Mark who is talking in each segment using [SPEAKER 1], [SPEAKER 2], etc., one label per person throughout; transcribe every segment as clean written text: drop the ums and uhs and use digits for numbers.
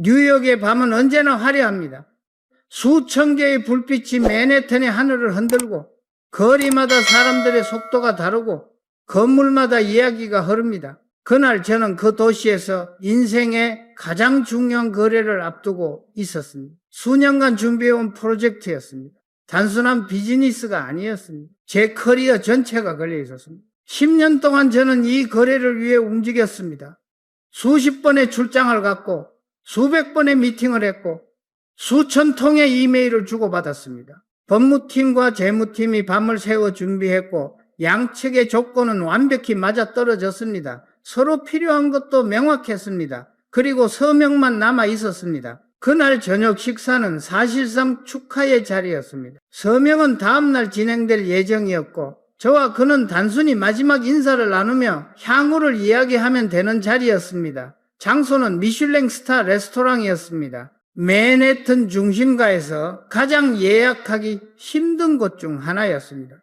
[SPEAKER 1] 뉴욕의 밤은 언제나 화려합니다. 수천 개의 불빛이 맨해튼의 하늘을 흔들고 거리마다 사람들의 속도가 다르고 건물마다 이야기가 흐릅니다. 그날 저는 그 도시에서 인생의 가장 중요한 거래를 앞두고 있었습니다. 수년간 준비해온 프로젝트였습니다. 단순한 비즈니스가 아니었습니다. 제 커리어 전체가 걸려 있었습니다. 10년 동안 저는 이 거래를 위해 움직였습니다. 수십 번의 출장을 갔고 수백 번의 미팅을 했고 수천 통의 이메일을 주고받았습니다. 법무팀과 재무팀이 밤을 새워 준비했고 양측의 조건은 완벽히 맞아떨어졌습니다. 서로 필요한 것도 명확했습니다. 그리고 서명만 남아 있었습니다. 그날 저녁 식사는 사실상 축하의 자리였습니다. 서명은 다음날 진행될 예정이었고 저와 그는 단순히 마지막 인사를 나누며 향후를 이야기하면 되는 자리였습니다. 장소는 미슐랭 스타 레스토랑이었습니다. 맨해튼 중심가에서 가장 예약하기 힘든 곳 중 하나였습니다.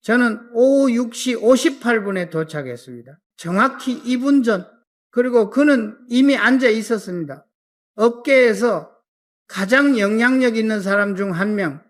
[SPEAKER 1] 저는 오후 6시 58분에 도착했습니다. 정확히 2분 전. 그리고 그는 이미 앉아 있었습니다. 업계에서 가장 영향력 있는 사람 중 한 명,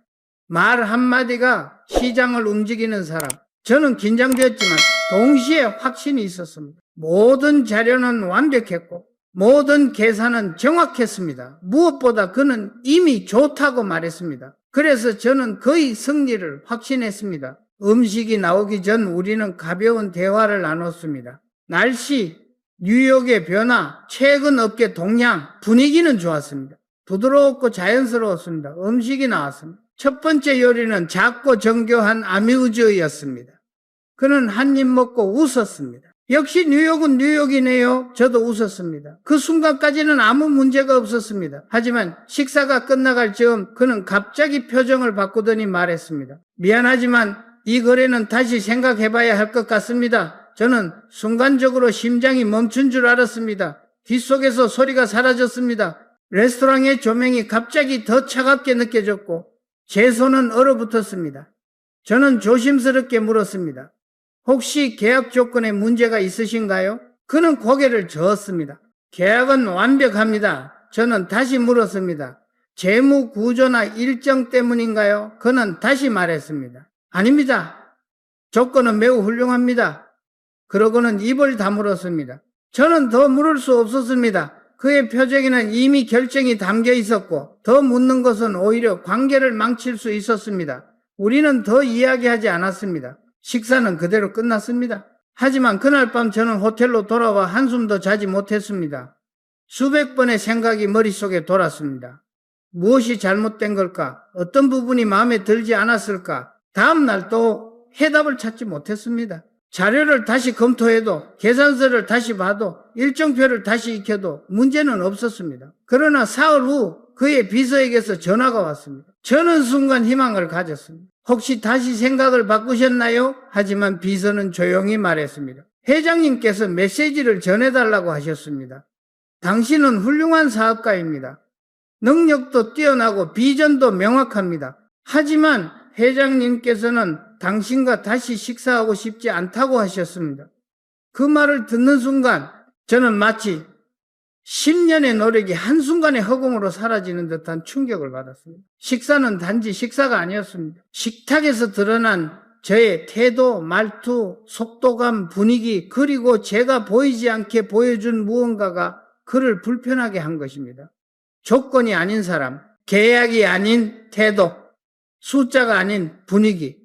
[SPEAKER 1] 말 한마디가 시장을 움직이는 사람. 저는 긴장되었지만 동시에 확신이 있었습니다. 모든 자료는 완벽했고 모든 계산은 정확했습니다. 무엇보다 그는 이미 좋다고 말했습니다. 그래서 저는 거의 승리를 확신했습니다. 음식이 나오기 전 우리는 가벼운 대화를 나눴습니다. 날씨, 뉴욕의 변화, 최근 업계 동향, 분위기는 좋았습니다. 부드럽고 자연스러웠습니다. 음식이 나왔습니다. 첫 번째 요리는 작고 정교한 아뮤즈였습니다. 그는 한 입 먹고 웃었습니다. 역시 뉴욕은 뉴욕이네요. 저도 웃었습니다. 그 순간까지는 아무 문제가 없었습니다. 하지만 식사가 끝나갈 즈음 그는 갑자기 표정을 바꾸더니 말했습니다. 미안하지만 이 거래는 다시 생각해봐야 할 것 같습니다. 저는 순간적으로 심장이 멈춘 줄 알았습니다. 뒷속에서 소리가 사라졌습니다. 레스토랑의 조명이 갑자기 더 차갑게 느껴졌고 제 손은 얼어붙었습니다. 저는 조심스럽게 물었습니다. 혹시 계약 조건에 문제가 있으신가요? 그는 고개를 저었습니다. 계약은 완벽합니다. 저는 다시 물었습니다. 재무 구조나 일정 때문인가요? 그는 다시 말했습니다. 아닙니다. 조건은 매우 훌륭합니다. 그러고는 입을 다물었습니다. 저는 더 물을 수 없었습니다. 그의 표정에는 이미 결정이 담겨 있었고 더 묻는 것은 오히려 관계를 망칠 수 있었습니다. 우리는 더 이야기하지 않았습니다. 식사는 그대로 끝났습니다. 하지만 그날 밤 저는 호텔로 돌아와 한숨도 자지 못했습니다. 수백 번의 생각이 머릿속에 돌았습니다. 무엇이 잘못된 걸까? 어떤 부분이 마음에 들지 않았을까? 다음 날 또 해답을 찾지 못했습니다. 자료를 다시 검토해도 계산서를 다시 봐도 일정표를 다시 익혀도 문제는 없었습니다. 그러나 사흘 후 그의 비서에게서 전화가 왔습니다. 저는 순간 희망을 가졌습니다. 혹시 다시 생각을 바꾸셨나요? 하지만 비서는 조용히 말했습니다. 회장님께서 메시지를 전해달라고 하셨습니다. 당신은 훌륭한 사업가입니다. 능력도 뛰어나고 비전도 명확합니다. 하지만 회장님께서는 당신과 다시 식사하고 싶지 않다고 하셨습니다. 그 말을 듣는 순간 저는 마치 10년의 노력이 한순간에 허공으로 사라지는 듯한 충격을 받았습니다. 식사는 단지 식사가 아니었습니다. 식탁에서 드러난 저의 태도, 말투, 속도감, 분위기, 그리고 제가 보이지 않게 보여준 무언가가 그를 불편하게 한 것입니다. 조건이 아닌 사람, 계약이 아닌 태도, 숫자가 아닌 분위기.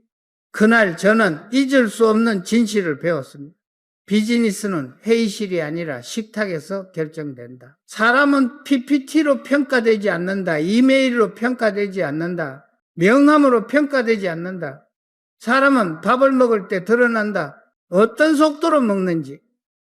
[SPEAKER 1] 그날 저는 잊을 수 없는 진실을 배웠습니다. 비즈니스는 회의실이 아니라 식탁에서 결정된다. 사람은 PPT로 평가되지 않는다. 이메일로 평가되지 않는다. 명함으로 평가되지 않는다. 사람은 밥을 먹을 때 드러난다. 어떤 속도로 먹는지,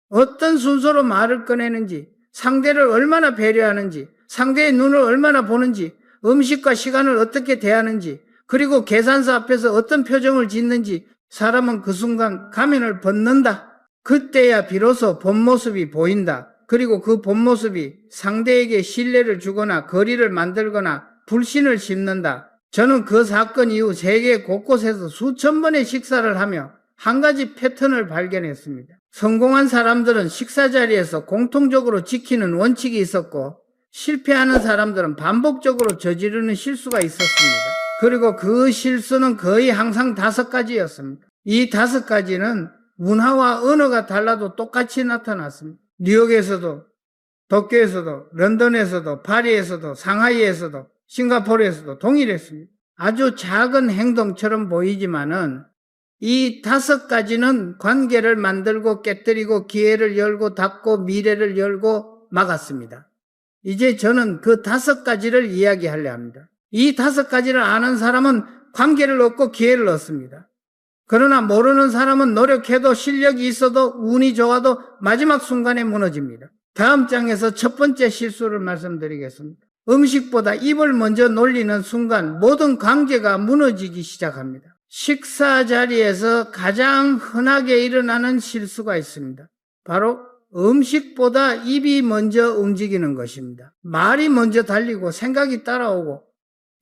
[SPEAKER 1] 어떤 순서로 말을 꺼내는지, 상대를 얼마나 배려하는지, 상대의 눈을 얼마나 보는지, 음식과 시간을 어떻게 대하는지, 그리고 계산서 앞에서 어떤 표정을 짓는지 사람은 그 순간 가면을 벗는다. 그때야 비로소 본 모습이 보인다. 그리고 그 본 모습이 상대에게 신뢰를 주거나 거리를 만들거나 불신을 심는다. 저는 그 사건 이후 세계 곳곳에서 수천 번의 식사를 하며 한 가지 패턴을 발견했습니다. 성공한 사람들은 식사 자리에서 공통적으로 지키는 원칙이 있었고 실패하는 사람들은 반복적으로 저지르는 실수가 있었습니다. 그리고 그 실수는 거의 항상 5가지였습니다. 이 5가지는 문화와 언어가 달라도 똑같이 나타났습니다. 뉴욕에서도, 도쿄에서도, 런던에서도, 파리에서도, 상하이에서도, 싱가포르에서도 동일했습니다. 아주 작은 행동처럼 보이지만은 이 5가지는 관계를 만들고 깨뜨리고 기회를 열고 닫고 미래를 열고 막았습니다. 이제 저는 그 5가지를 이야기하려 합니다. 이 5가지를 아는 사람은 관계를 얻고 기회를 얻습니다. 그러나 모르는 사람은 노력해도 실력이 있어도 운이 좋아도 마지막 순간에 무너집니다. 다음 장에서 첫 번째 실수를 말씀드리겠습니다. 음식보다 입을 먼저 놀리는 순간 모든 관계가 무너지기 시작합니다. 식사 자리에서 가장 흔하게 일어나는 실수가 있습니다. 바로 음식보다 입이 먼저 움직이는 것입니다. 말이 먼저 달리고 생각이 따라오고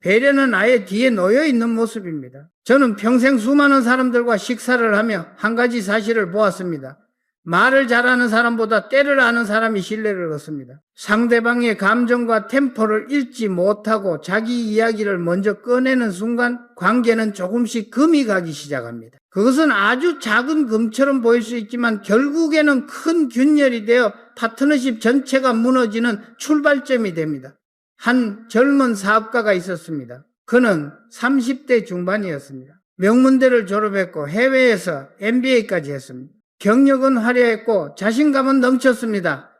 [SPEAKER 1] 배려는 아예 뒤에 놓여 있는 모습입니다. 저는 평생 수많은 사람들과 식사를 하며 한 가지 사실을 보았습니다. 말을 잘하는 사람보다 때를 아는 사람이 신뢰를 얻습니다. 상대방의 감정과 템포를 읽지 못하고 자기 이야기를 먼저 꺼내는 순간 관계는 조금씩 금이 가기 시작합니다. 그것은 아주 작은 금처럼 보일 수 있지만 결국에는 큰 균열이 되어 파트너십 전체가 무너지는 출발점이 됩니다. 한 젊은 사업가가 있었습니다. 그는 30대 중반이었습니다. 명문대를 졸업했고 해외에서 MBA까지 했습니다. 경력은 화려했고 자신감은 넘쳤습니다.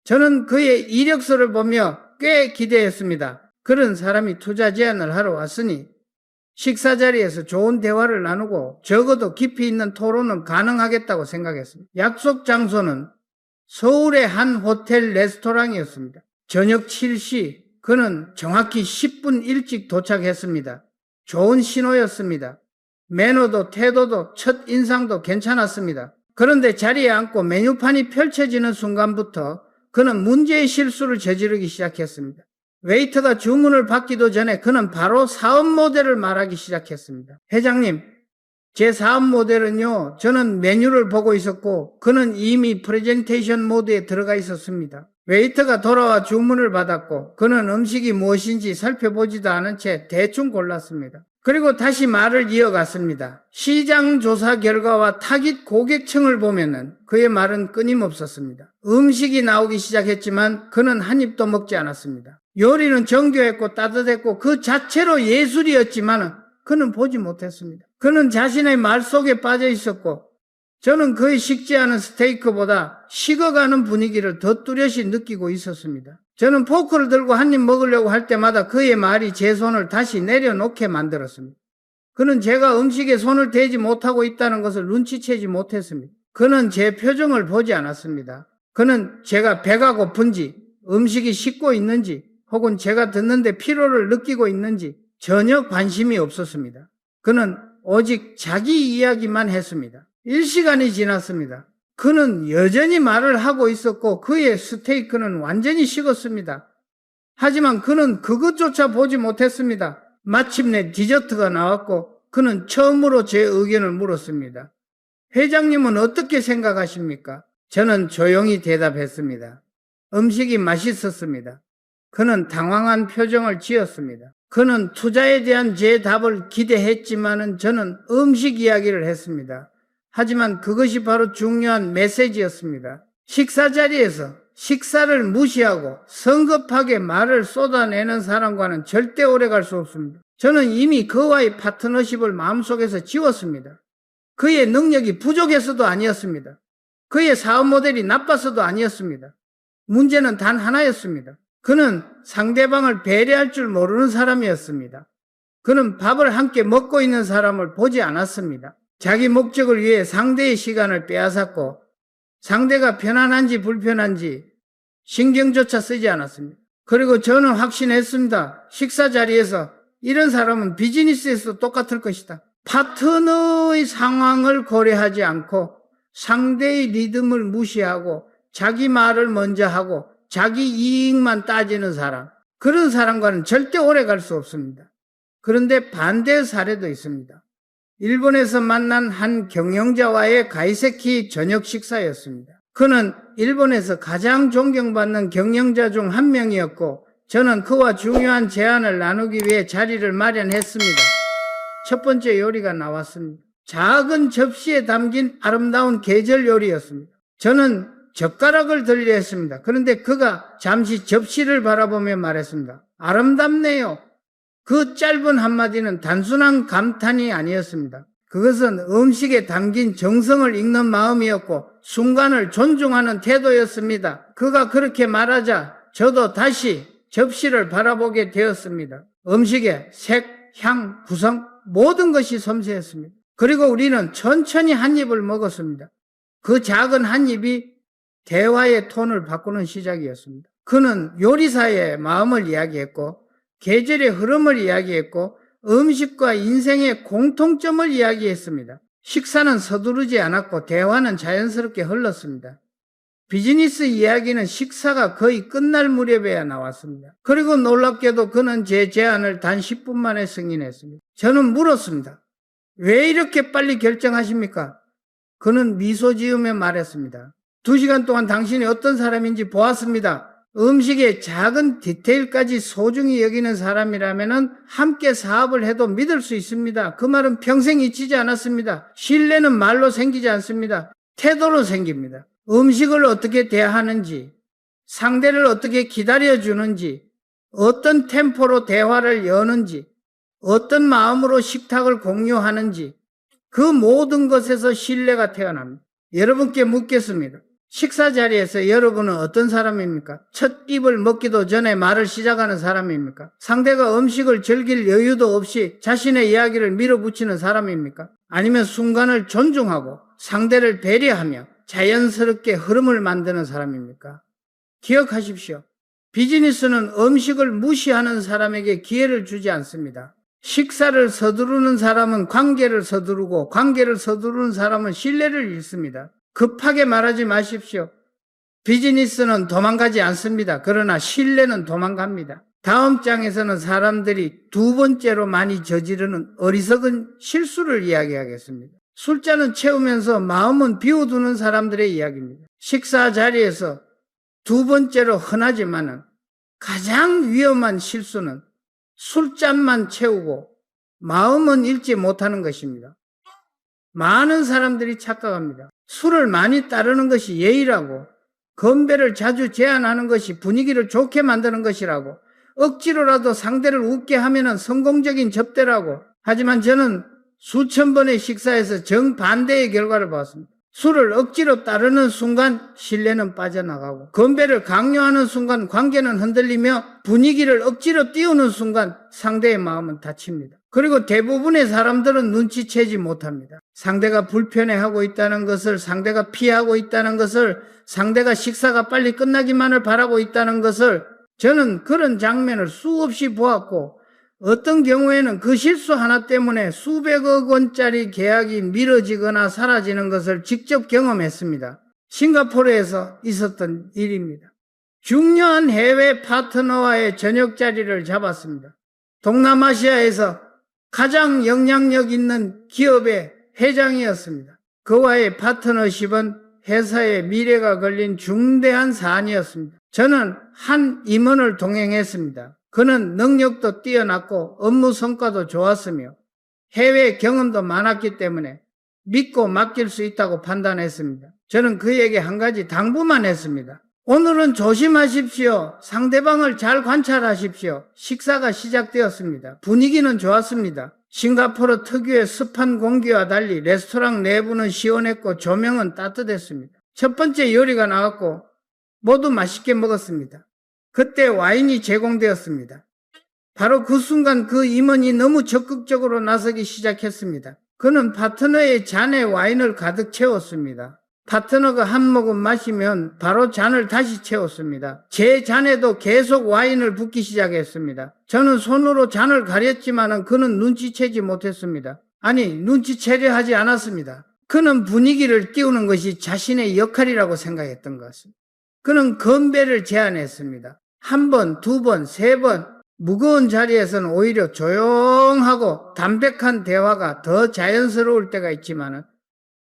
[SPEAKER 1] 저는 그의 이력서를 보며 꽤 기대했습니다. 그런 사람이 투자 제안을 하러 왔으니 식사 자리에서 좋은 대화를 나누고 적어도 깊이 있는 토론은 가능하겠다고 생각했습니다. 약속 장소는 서울의 한 호텔 레스토랑이었습니다. 저녁 7시 그는 정확히 10분 일찍 도착했습니다. 좋은 신호였습니다. 매너도 태도도 첫 인상도 괜찮았습니다. 그런데 자리에 앉고 메뉴판이 펼쳐지는 순간부터 그는 문제의 실수를 저지르기 시작했습니다. 웨이터가 주문을 받기도 전에 그는 바로 사업 모델을 말하기 시작했습니다. 회장님, 제 사업 모델은요, 저는 메뉴를 보고 있었고 그는 이미 프레젠테이션 모드에 들어가 있었습니다. 웨이터가 돌아와 주문을 받았고 그는 음식이 무엇인지 살펴보지도 않은 채 대충 골랐습니다. 그리고 다시 말을 이어갔습니다. 시장 조사 결과와 타깃 고객층을 보면은 그의 말은 끊임없었습니다. 음식이 나오기 시작했지만 그는 한 입도 먹지 않았습니다. 요리는 정교했고 따뜻했고 그 자체로 예술이었지만 그는 보지 못했습니다. 그는 자신의 말 속에 빠져 있었고 저는 그의 식지 않은 스테이크보다 식어가는 분위기를 더 뚜렷이 느끼고 있었습니다. 저는 포크를 들고 한 입 먹으려고 할 때마다 그의 말이 제 손을 다시 내려놓게 만들었습니다. 그는 제가 음식에 손을 대지 못하고 있다는 것을 눈치채지 못했습니다. 그는 제 표정을 보지 않았습니다. 그는 제가 배가 고픈지, 음식이 식고 있는지, 혹은 제가 듣는데 피로를 느끼고 있는지 전혀 관심이 없었습니다. 그는 오직 자기 이야기만 했습니다. 1시간이 지났습니다. 그는 여전히 말을 하고 있었고 그의 스테이크는 완전히 식었습니다. 하지만 그는 그것조차 보지 못했습니다. 마침내 디저트가 나왔고 그는 처음으로 제 의견을 물었습니다. 회장님은 어떻게 생각하십니까? 저는 조용히 대답했습니다. 음식이 맛있었습니다. 그는 당황한 표정을 지었습니다. 그는 투자에 대한 제 답을 기대했지만은 저는 음식 이야기를 했습니다. 하지만 그것이 바로 중요한 메시지였습니다. 식사 자리에서 식사를 무시하고 성급하게 말을 쏟아내는 사람과는 절대 오래 갈 수 없습니다. 저는 이미 그와의 파트너십을 마음속에서 지웠습니다. 그의 능력이 부족해서도 아니었습니다. 그의 사업 모델이 나빠서도 아니었습니다. 문제는 단 하나였습니다. 그는 상대방을 배려할 줄 모르는 사람이었습니다. 그는 밥을 함께 먹고 있는 사람을 보지 않았습니다. 자기 목적을 위해 상대의 시간을 빼앗았고 상대가 편안한지 불편한지 신경조차 쓰지 않았습니다. 그리고 저는 확신했습니다. 식사 자리에서 이런 사람은 비즈니스에서도 똑같을 것이다. 파트너의 상황을 고려하지 않고 상대의 리듬을 무시하고 자기 말을 먼저 하고 자기 이익만 따지는 사람, 그런 사람과는 절대 오래 갈 수 없습니다. 그런데 반대의 사례도 있습니다. 일본에서 만난 한 경영자와의 가이세키 저녁 식사였습니다. 그는 일본에서 가장 존경받는 경영자 중 한 명이었고 저는 그와 중요한 제안을 나누기 위해 자리를 마련했습니다. 첫 번째 요리가 나왔습니다. 작은 접시에 담긴 아름다운 계절 요리였습니다. 저는 젓가락을 들려 했습니다. 그런데 그가 잠시 접시를 바라보며 말했습니다. 아름답네요. 그 짧은 한마디는 단순한 감탄이 아니었습니다. 그것은 음식에 담긴 정성을 읽는 마음이었고 순간을 존중하는 태도였습니다. 그가 그렇게 말하자 저도 다시 접시를 바라보게 되었습니다. 음식의 색, 향, 구성 모든 것이 섬세했습니다. 그리고 우리는 천천히 한 입을 먹었습니다. 그 작은 한 입이 대화의 톤을 바꾸는 시작이었습니다. 그는 요리사의 마음을 이야기했고 계절의 흐름을 이야기했고 음식과 인생의 공통점을 이야기했습니다. 식사는 서두르지 않았고 대화는 자연스럽게 흘렀습니다. 비즈니스 이야기는 식사가 거의 끝날 무렵에야 나왔습니다. 그리고 놀랍게도 그는 제 제안을 단 10분 만에 승인했습니다. 저는 물었습니다. 왜 이렇게 빨리 결정하십니까? 그는 미소 지으며 말했습니다. 2시간 동안 당신이 어떤 사람인지 보았습니다. 음식의 작은 디테일까지 소중히 여기는 사람이라면 함께 사업을 해도 믿을 수 있습니다. 그 말은 평생 잊히지 않았습니다. 신뢰는 말로 생기지 않습니다. 태도로 생깁니다. 음식을 어떻게 대하는지, 상대를 어떻게 기다려주는지, 어떤 템포로 대화를 여는지, 어떤 마음으로 식탁을 공유하는지 그 모든 것에서 신뢰가 태어납니다. 여러분께 묻겠습니다. 식사 자리에서 여러분은 어떤 사람입니까? 첫 입을 먹기도 전에 말을 시작하는 사람입니까? 상대가 음식을 즐길 여유도 없이 자신의 이야기를 밀어붙이는 사람입니까? 아니면 순간을 존중하고 상대를 배려하며 자연스럽게 흐름을 만드는 사람입니까? 기억하십시오. 비즈니스는 음식을 무시하는 사람에게 기회를 주지 않습니다. 식사를 서두르는 사람은 관계를 서두르고 관계를 서두르는 사람은 신뢰를 잃습니다. 급하게 말하지 마십시오. 비즈니스는 도망가지 않습니다. 그러나 신뢰는 도망갑니다. 다음 장에서는 사람들이 2번째로 많이 저지르는 어리석은 실수를 이야기하겠습니다. 술잔은 채우면서 마음은 비워두는 사람들의 이야기입니다. 식사 자리에서 2번째로 흔하지만은 가장 위험한 실수는 술잔만 채우고 마음은 읽지 못하는 것입니다. 많은 사람들이 착각합니다. 술을 많이 따르는 것이 예의라고, 건배를 자주 제안하는 것이 분위기를 좋게 만드는 것이라고, 억지로라도 상대를 웃게 하면은 성공적인 접대라고. 하지만 저는 수천 번의 식사에서 정반대의 결과를 봤습니다. 술을 억지로 따르는 순간 신뢰는 빠져나가고, 건배를 강요하는 순간 관계는 흔들리며, 분위기를 억지로 띄우는 순간 상대의 마음은 다칩니다. 그리고 대부분의 사람들은 눈치채지 못합니다. 상대가 불편해하고 있다는 것을, 상대가 피하고 있다는 것을, 상대가 식사가 빨리 끝나기만을 바라고 있다는 것을. 저는 그런 장면을 수없이 보았고 어떤 경우에는 그 실수 하나 때문에 수백억 원짜리 계약이 미뤄지거나 사라지는 것을 직접 경험했습니다. 싱가포르에서 있었던 일입니다. 중요한 해외 파트너와의 저녁 자리를 잡았습니다. 동남아시아에서 가장 영향력 있는 기업의 회장이었습니다. 그와의 파트너십은 회사의 미래가 걸린 중대한 사안이었습니다. 저는 한 임원을 동행했습니다. 그는 능력도 뛰어났고 업무 성과도 좋았으며 해외 경험도 많았기 때문에 믿고 맡길 수 있다고 판단했습니다. 저는 그에게 한 가지 당부만 했습니다. 오늘은 조심하십시오. 상대방을 잘 관찰하십시오. 식사가 시작되었습니다. 분위기는 좋았습니다. 싱가포르 특유의 습한 공기와 달리 레스토랑 내부는 시원했고 조명은 따뜻했습니다. 첫 번째 요리가 나왔고 모두 맛있게 먹었습니다. 그때 와인이 제공되었습니다. 바로 그 순간 그 임원이 너무 적극적으로 나서기 시작했습니다. 그는 파트너의 잔에 와인을 가득 채웠습니다. 파트너가 한 모금 마시면 바로 잔을 다시 채웠습니다. 제 잔에도 계속 와인을 붓기 시작했습니다. 저는 손으로 잔을 가렸지만 그는 눈치채지 못했습니다. 아니, 눈치채려 하지 않았습니다. 그는 분위기를 띄우는 것이 자신의 역할이라고 생각했던 것 같습니다. 그는 건배를 제안했습니다. 1번, 2번, 3번 무거운 자리에서는 오히려 조용하고 담백한 대화가 더 자연스러울 때가 있지만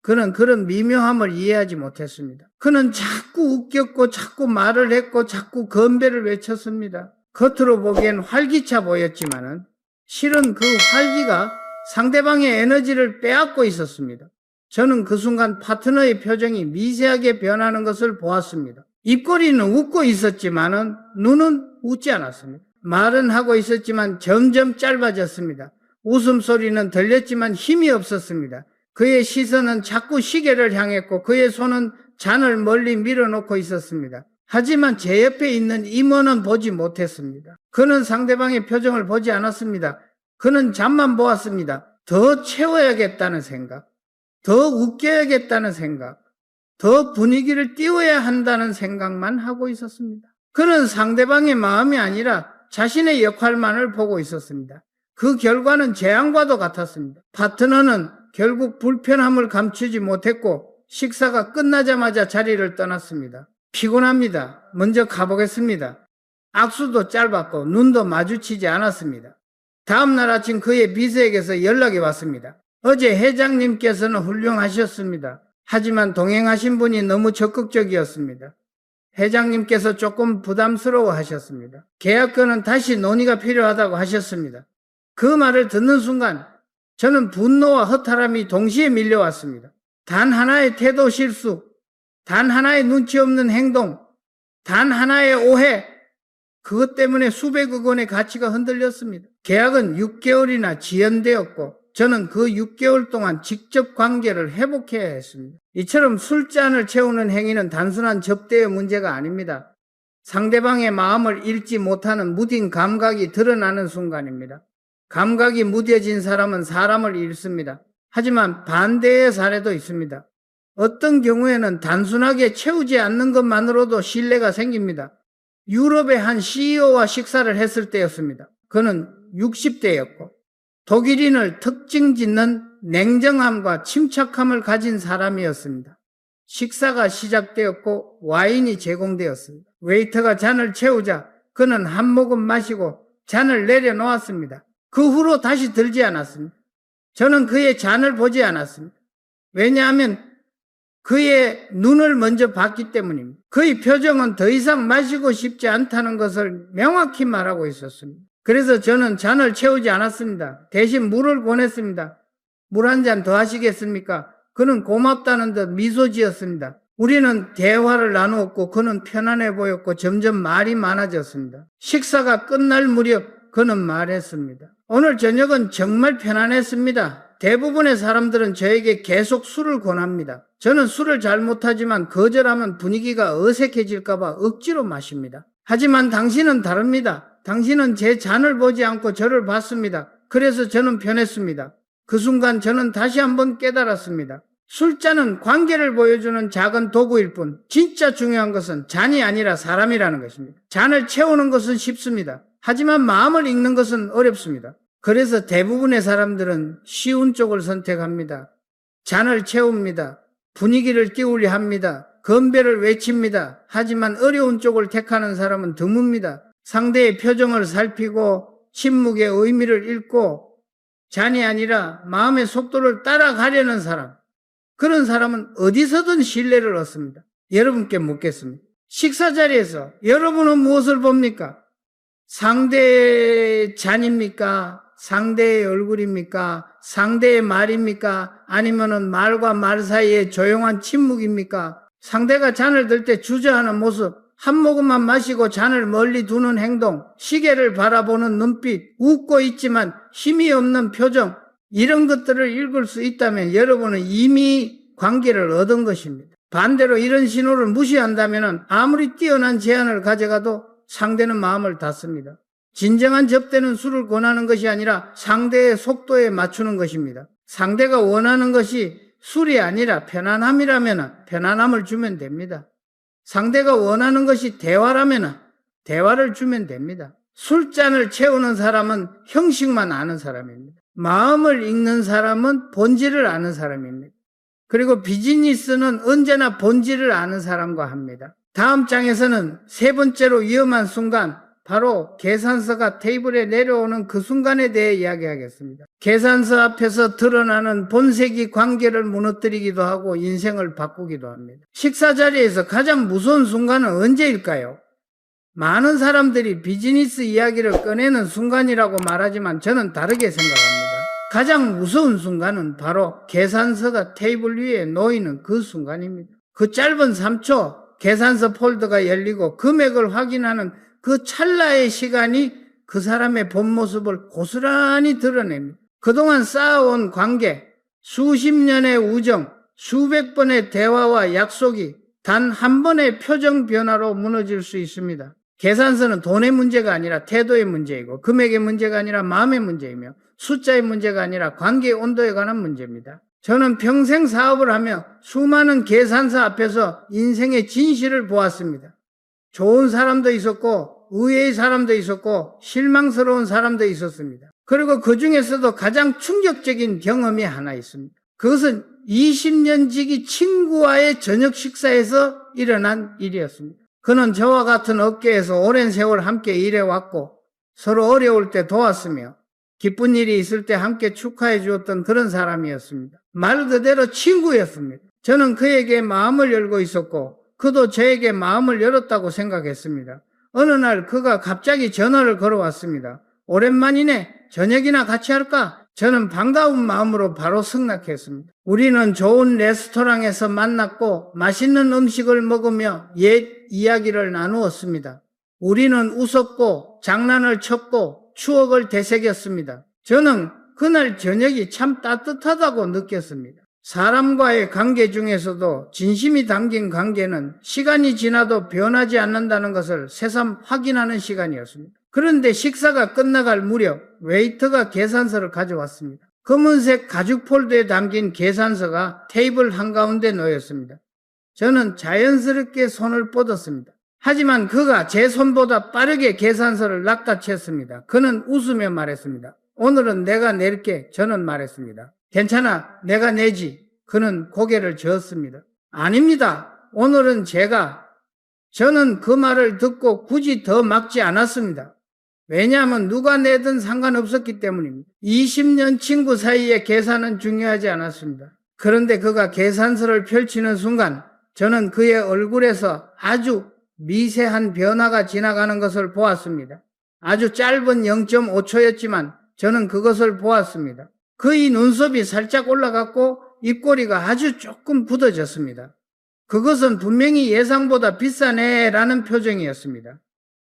[SPEAKER 1] 그는 그런 미묘함을 이해하지 못했습니다. 그는 자꾸 웃겼고 자꾸 말을 했고 자꾸 건배를 외쳤습니다. 겉으로 보기엔 활기차 보였지만은 실은 그 활기가 상대방의 에너지를 빼앗고 있었습니다. 저는 그 순간 파트너의 표정이 미세하게 변하는 것을 보았습니다. 입꼬리는 웃고 있었지만은 눈은 웃지 않았습니다. 말은 하고 있었지만 점점 짧아졌습니다. 웃음소리는 들렸지만 힘이 없었습니다. 그의 시선은 자꾸 시계를 향했고 그의 손은 잔을 멀리 밀어놓고 있었습니다. 하지만 제 옆에 있는 임원은 보지 못했습니다. 그는 상대방의 표정을 보지 않았습니다. 그는 잔만 보았습니다. 더 채워야겠다는 생각, 더 웃겨야겠다는 생각, 더 분위기를 띄워야 한다는 생각만 하고 있었습니다. 그는 상대방의 마음이 아니라 자신의 역할만을 보고 있었습니다. 그 결과는 재앙과도 같았습니다. 파트너는 결국 불편함을 감추지 못했고 식사가 끝나자마자 자리를 떠났습니다. 피곤합니다. 먼저 가보겠습니다. 악수도 짧았고 눈도 마주치지 않았습니다. 다음날 아침 그의 비서에게서 연락이 왔습니다. 어제 회장님께서는 훌륭하셨습니다. 하지만 동행하신 분이 너무 적극적이었습니다. 회장님께서 조금 부담스러워 하셨습니다. 계약권은 다시 논의가 필요하다고 하셨습니다. 그 말을 듣는 순간 저는 분노와 허탈함이 동시에 밀려왔습니다. 단 하나의 태도 실수, 단 하나의 눈치 없는 행동, 단 하나의 오해, 그것 때문에 수백억 원의 가치가 흔들렸습니다. 계약은 6개월이나 지연되었고 저는 그 6개월 동안 직접 관계를 회복해야 했습니다. 이처럼 술잔을 채우는 행위는 단순한 접대의 문제가 아닙니다. 상대방의 마음을 읽지 못하는 무딘 감각이 드러나는 순간입니다. 감각이 무뎌진 사람은 사람을 잃습니다. 하지만 반대의 사례도 있습니다. 어떤 경우에는 단순하게 채우지 않는 것만으로도 신뢰가 생깁니다. 유럽의 한 CEO와 식사를 했을 때였습니다. 그는 60대였고 독일인을 특징 짓는 냉정함과 침착함을 가진 사람이었습니다. 식사가 시작되었고 와인이 제공되었습니다. 웨이터가 잔을 채우자 그는 한 모금 마시고 잔을 내려놓았습니다. 그 후로 다시 들지 않았습니다. 저는 그의 잔을 보지 않았습니다. 왜냐하면 그의 눈을 먼저 봤기 때문입니다. 그의 표정은 더 이상 마시고 싶지 않다는 것을 명확히 말하고 있었습니다. 그래서 저는 잔을 채우지 않았습니다. 대신 물을 보냈습니다. 물 한 잔 더 하시겠습니까? 그는 고맙다는 듯 미소 지었습니다. 우리는 대화를 나누었고 그는 편안해 보였고 점점 말이 많아졌습니다. 식사가 끝날 무렵 그는 말했습니다. 오늘 저녁은 정말 편안했습니다. 대부분의 사람들은 저에게 계속 술을 권합니다. 저는 술을 잘 못하지만 거절하면 분위기가 어색해질까봐 억지로 마십니다. 하지만 당신은 다릅니다. 당신은 제 잔을 보지 않고 저를 봤습니다. 그래서 저는 변했습니다. 그 순간 저는 다시 한번 깨달았습니다. 술잔은 관계를 보여주는 작은 도구일 뿐 진짜 중요한 것은 잔이 아니라 사람이라는 것입니다. 잔을 채우는 것은 쉽습니다. 하지만 마음을 읽는 것은 어렵습니다. 그래서 대부분의 사람들은 쉬운 쪽을 선택합니다. 잔을 채웁니다. 분위기를 띄우려 합니다. 건배를 외칩니다. 하지만 어려운 쪽을 택하는 사람은 드뭅니다. 상대의 표정을 살피고 침묵의 의미를 읽고 잔이 아니라 마음의 속도를 따라가려는 사람, 그런 사람은 어디서든 신뢰를 얻습니다. 여러분께 묻겠습니다. 식사 자리에서 여러분은 무엇을 봅니까? 상대의 잔입니까? 상대의 얼굴입니까? 상대의 말입니까? 아니면은 말과 말 사이에 조용한 침묵입니까? 상대가 잔을 들 때 주저하는 모습, 한 모금만 마시고 잔을 멀리 두는 행동, 시계를 바라보는 눈빛, 웃고 있지만 힘이 없는 표정, 이런 것들을 읽을 수 있다면 여러분은 이미 관계를 얻은 것입니다. 반대로 이런 신호를 무시한다면 아무리 뛰어난 제안을 가져가도 상대는 마음을 닫습니다. 진정한 접대는 술을 권하는 것이 아니라 상대의 속도에 맞추는 것입니다. 상대가 원하는 것이 술이 아니라 편안함이라면 편안함을 주면 됩니다. 상대가 원하는 것이 대화라면 대화를 주면 됩니다. 술잔을 채우는 사람은 형식만 아는 사람입니다. 마음을 읽는 사람은 본질을 아는 사람입니다. 그리고 비즈니스는 언제나 본질을 아는 사람과 합니다. 다음 장에서는 세 번째로 위험한 순간, 바로 계산서가 테이블에 내려오는 그 순간에 대해 이야기하겠습니다. 계산서 앞에서 드러나는 본색이 관계를 무너뜨리기도 하고 인생을 바꾸기도 합니다. 식사 자리에서 가장 무서운 순간은 언제일까요? 많은 사람들이 비즈니스 이야기를 꺼내는 순간이라고 말하지만 저는 다르게 생각합니다. 가장 무서운 순간은 바로 계산서가 테이블 위에 놓이는 그 순간입니다. 그 짧은 3초 계산서 폴더가 열리고 금액을 확인하는 그 찰나의 시간이 그 사람의 본 모습을 고스란히 드러냅니다. 그동안 쌓아온 관계, 수십 년의 우정, 수백 번의 대화와 약속이 단 한 번의 표정 변화로 무너질 수 있습니다. 계산서는 돈의 문제가 아니라 태도의 문제이고 금액의 문제가 아니라 마음의 문제이며 숫자의 문제가 아니라 관계의 온도에 관한 문제입니다. 저는 평생 사업을 하며 수많은 계산서 앞에서 인생의 진실을 보았습니다. 좋은 사람도 있었고 의외의 사람도 있었고 실망스러운 사람도 있었습니다. 그리고 그 중에서도 가장 충격적인 경험이 하나 있습니다. 그것은 20년 지기 친구와의 저녁 식사에서 일어난 일이었습니다. 그는 저와 같은 업계에서 오랜 세월 함께 일해왔고 서로 어려울 때 도왔으며 기쁜 일이 있을 때 함께 축하해 주었던 그런 사람이었습니다. 말 그대로 친구였습니다. 저는 그에게 마음을 열고 있었고 그도 저에게 마음을 열었다고 생각했습니다. 어느 날 그가 갑자기 전화를 걸어왔습니다. 오랜만이네. 저녁이나 같이 할까? 저는 반가운 마음으로 바로 승낙했습니다. 우리는 좋은 레스토랑에서 만났고 맛있는 음식을 먹으며 옛 이야기를 나누었습니다. 우리는 웃었고 장난을 쳤고 추억을 되새겼습니다. 저는 그날 저녁이 참 따뜻하다고 느꼈습니다. 사람과의 관계 중에서도 진심이 담긴 관계는 시간이 지나도 변하지 않는다는 것을 새삼 확인하는 시간이었습니다. 그런데 식사가 끝나갈 무렵 웨이터가 계산서를 가져왔습니다. 검은색 가죽 폴더에 담긴 계산서가 테이블 한가운데 놓였습니다. 저는 자연스럽게 손을 뻗었습니다. 하지만 그가 제 손보다 빠르게 계산서를 낚아챘습니다. 그는 웃으며 말했습니다. 오늘은 내가 낼게. 저는 말했습니다. 괜찮아. 내가 내지. 그는 고개를 저었습니다. 아닙니다. 오늘은 제가. 저는 그 말을 듣고 굳이 더 막지 않았습니다. 왜냐하면 누가 내든 상관없었기 때문입니다. 20년 친구 사이의 계산은 중요하지 않았습니다. 그런데 그가 계산서를 펼치는 순간 저는 그의 얼굴에서 아주 미세한 변화가 지나가는 것을 보았습니다. 아주 짧은 0.5초였지만 저는 그것을 보았습니다. 그의 눈썹이 살짝 올라갔고 입꼬리가 아주 조금 굳어졌습니다. 그것은 분명히 예상보다 비싸네라는 표정이었습니다.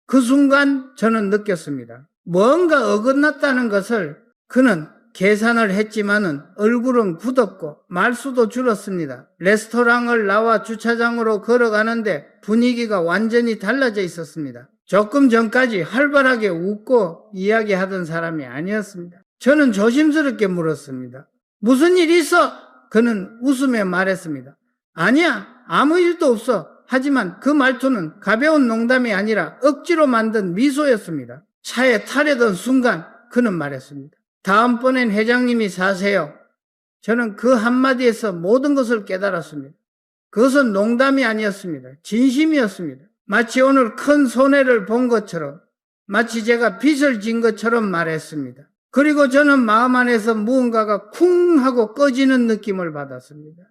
[SPEAKER 1] 그 순간 저는 느꼈습니다. 뭔가 어긋났다는 것을. 그는 계산을 했지만은 얼굴은 굳었고 말수도 줄었습니다. 레스토랑을 나와 주차장으로 걸어가는데 분위기가 완전히 달라져 있었습니다. 조금 전까지 활발하게 웃고 이야기하던 사람이 아니었습니다. 저는 조심스럽게 물었습니다. 무슨 일 있어? 그는 웃으며 말했습니다. 아니야, 아무 일도 없어. 하지만 그 말투는 가벼운 농담이 아니라 억지로 만든 미소였습니다. 차에 타려던 순간 그는 말했습니다. 다음번엔 회장님이 사세요. 저는 그 한마디에서 모든 것을 깨달았습니다. 그것은 농담이 아니었습니다. 진심이었습니다. 마치 오늘 큰 손해를 본 것처럼, 마치 제가 빚을 진 것처럼 말했습니다. 그리고 저는 마음 안에서 무언가가 쿵 하고 꺼지는 느낌을 받았습니다.